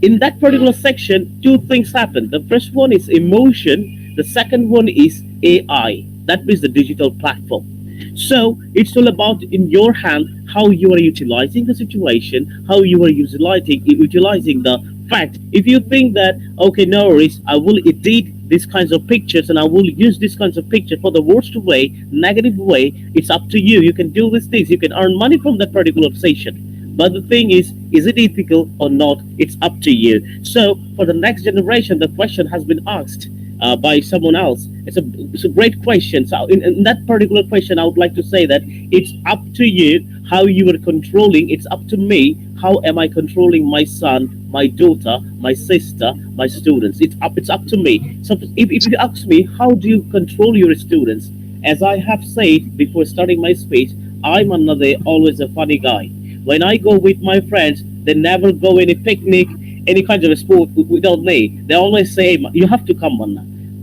In that particular section, two things happen. The first one is emotion. The second one is AI. That means the digital platform. So it's all about in your hand how you are utilizing the situation, how you are utilizing the fact. If you think that, okay, no worries, I will edit these kinds of pictures and I will use these kinds of pictures for the worst way, negative way, it's up to you. You can do these things. You can earn money from that particular session. But the thing is it ethical or not? It's up to you. So for the next generation, the question has been asked by someone else. It's a great question. So in that particular question, I would like to say that it's up to you how you are controlling. It's up to me. How am I controlling my son, my daughter, my sister, my students? It's up to me. So if you ask me, how do you control your students? As I have said before starting my speech, I'm always a funny guy. When I go with my friends, they never go any picnic, any kind of a sport without me. They always say, you have to come on.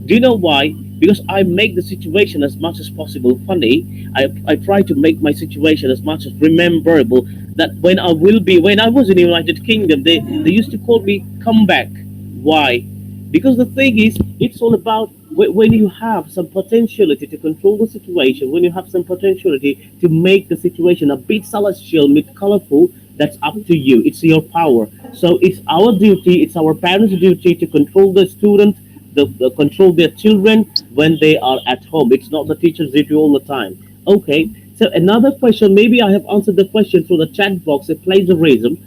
Do you know why? Because I make the situation as much as possible funny. I try to make my situation as much as rememberable. That when I was in the United Kingdom, they used to call me comeback. Why? Because the thing is, it's all about when you have some potentiality to control the situation, when you have some potentiality to make the situation a bit celestial, a bit colorful, that's up to you. It's your power. So it's our duty, it's our parents' duty to control the student, control their children when they are at home. It's not the teacher's duty all the time. Okay, so another question, maybe I have answered the question through the chat box, plagiarism.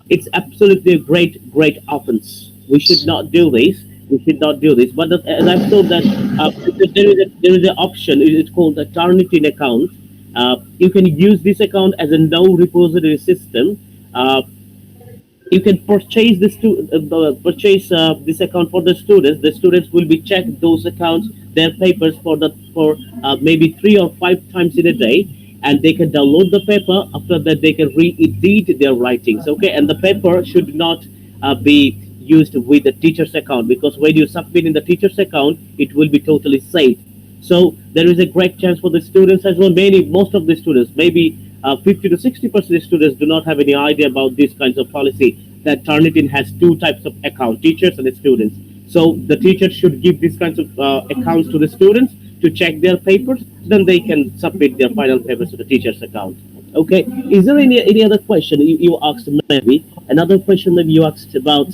It's absolutely a great offense. We should not do this. But as I've told that there is an option. It's called a Turnitin account. You can use this account as a no repository system. You can purchase this account for the students. The students will be checked those accounts, their papers for maybe 3 or 5 times in a day, and they can download the paper. After that, they can re-edit their writings. Okay, and the paper should not be used with the teacher's account, because when you submit in the teacher's account, it will be totally safe. So there is a great chance for the students as well. Most of the students, maybe 50 to 60% of students do not have any idea about these kinds of policy. That Turnitin has two types of account, teachers and the students. So the teachers should give these kinds of accounts to the students to check their papers. Then they can submit their final papers to the teacher's account. Okay. Is there any other question you asked? Maybe another question that you asked about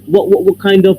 what kind of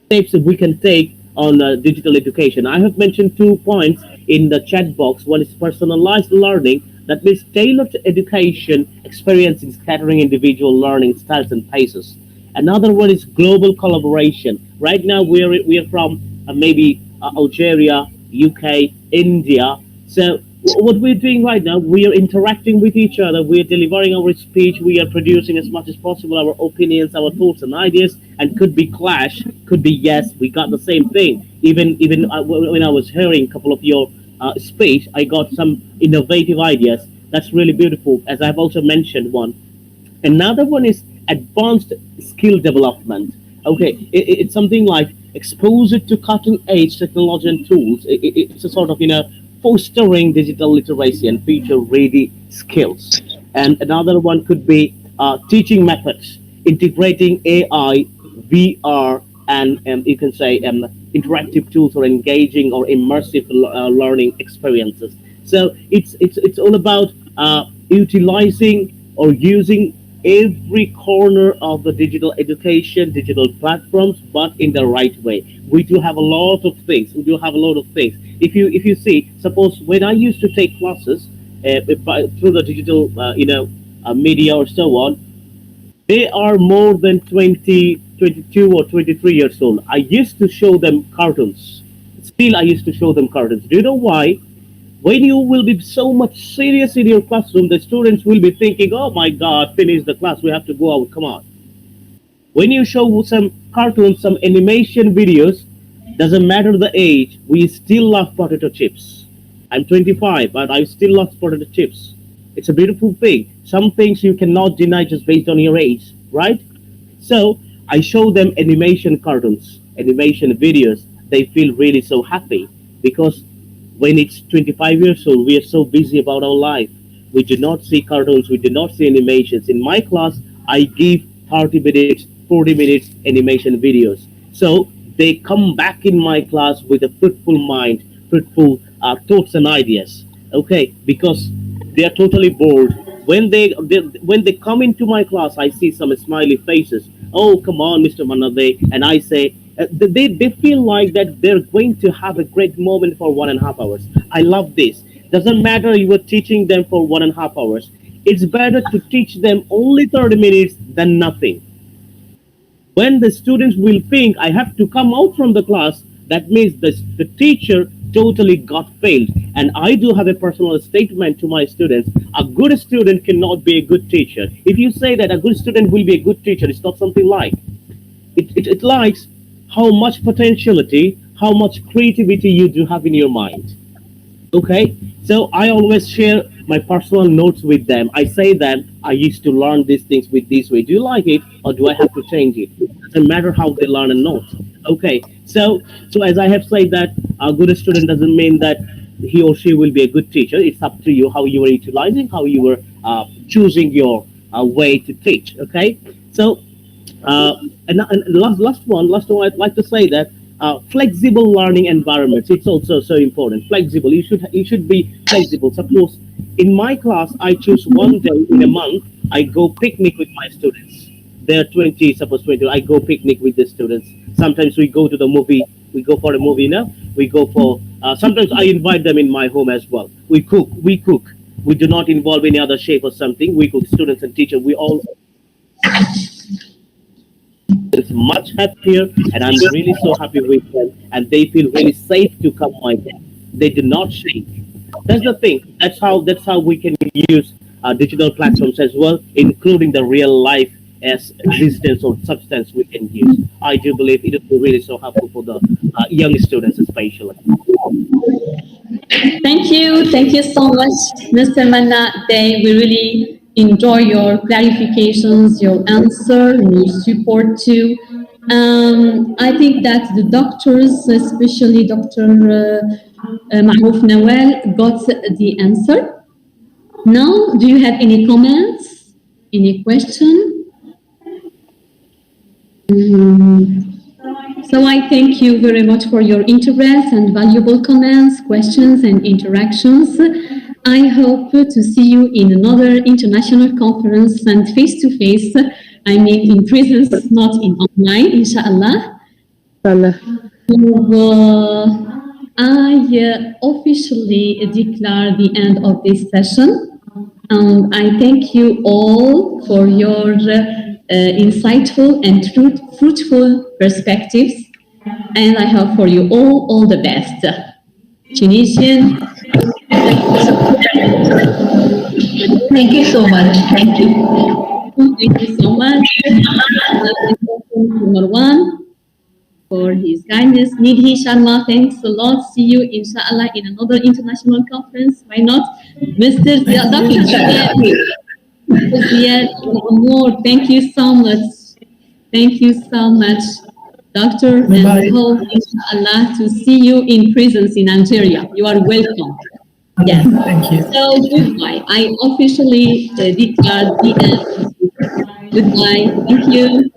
steps we can take on digital education. I have mentioned 2 points in the chat box. One is personalized learning, that means tailored education experiencing scattering individual learning styles and paces. Another one is global collaboration. Right now we are from maybe Algeria, UK, India. So what we're doing right now, we are interacting with each other, we are delivering our speech, we are producing as much as possible our opinions, our thoughts and ideas, and could be clash, could be yes, we got the same thing. Even when I was hearing a couple of your speech, I got some innovative ideas. That's really beautiful, as I've also mentioned one. Another one is advanced skill development. Okay, it's something like exposure to cutting edge technology and tools. It's a sort of, fostering digital literacy and future-ready skills. And another one could be teaching methods, integrating AI, VR, and you can say interactive tools or engaging or immersive learning experiences. So it's all about utilizing or using every corner of the digital education, digital platforms, but in the right way. We do have a lot of things. If you see, suppose when I used to take classes through the digital, media or so on, they are more than 20, 22 or 23 years old. I used to show them cartoons. Still, I used to show them cartoons. Do you know why? When you will be so much serious in your classroom, the students will be thinking, oh my God, finish the class, we have to go out, come on. When you show some cartoons, some animation videos, doesn't matter the age, we still love potato chips. I'm 25, but I still love potato chips. It's a beautiful thing. Some things you cannot deny just based on your age, right? So I show them animation cartoons, animation videos. They feel really so happy because when it's 25 years old, we are so busy about our life. We do not see cartoons, we do not see animations. In my class, I give 30 minutes, 40 minutes animation videos. So they come back in my class with a fruitful mind, fruitful thoughts and ideas. Okay, because they are totally bored. When they come into my class, I see some smiley faces. Oh, come on, Mr. Manade, and I say, they feel like that they're going to have a great moment for 1.5 hours. I love this. Doesn't matter you were teaching them for 1.5 hours. It's better to teach them only 30 minutes than nothing. When the students will think I have to come out from the class, that means the teacher totally got failed. And I do have a personal statement to my students. A good student cannot be a good teacher. If you say that a good student will be a good teacher, it's not something like. It likes how much potentiality, how much creativity you do have in your mind. Okay? So I always share my personal notes with them. I say that I used to learn these things with this way. Do you like it or do I have to change it? It doesn't matter how they learn a note. Okay. So as I have said that a good student doesn't mean that he or she will be a good teacher. It's up to you how you are utilizing, how you are choosing your way to teach. Okay. So and last one I'd like to say that flexible learning environments, it's also so important. Flexible, you should be flexible. Suppose in my class I choose one day in a month, I go picnic with my students. They're 20, suppose 20, I go picnic with the students. Sometimes we go to the movie, we go for a movie, we go for sometimes I invite them in my home as well. We cook, we do not involve any other chef or something. We cook, students and teacher, we all is much happier, and I'm really so happy with them, and they feel really safe to come my class. They do not shake. That's the thing. That's how we can use digital platforms as well, including the real life as existence or substance we can use. I do believe it will be really so helpful for the young students especially. Thank you so much, Mr. Manna. They we really enjoy your clarifications, your answer, and your support too. I think that the doctors, especially Dr. Mahmouf Nawal, got the answer. Now, do you have any comments? Any question? So I thank you very much for your interest and valuable comments, questions, and interactions. I hope to see you in another international conference and face-to-face. I mean, in presence, not in online, inshallah. I officially declare the end of this session. And I thank you all for your insightful and fruitful perspectives. And I hope for you all the best. Tunisian. Thank you so much. Thank you. Thank you so much. Marwan for his kindness. Nidhi Sharma, thanks a lot. See you, inshallah, in another international conference. Why not? Mr. Dr. Ziad Amour, thank you so much. Thank you so much, Doctor. Bye-bye. And hope, inshallah, to see you in presence in Algeria. You are welcome. Yes. Thank you. So, goodbye. I officially declare the end. Goodbye. Thank you.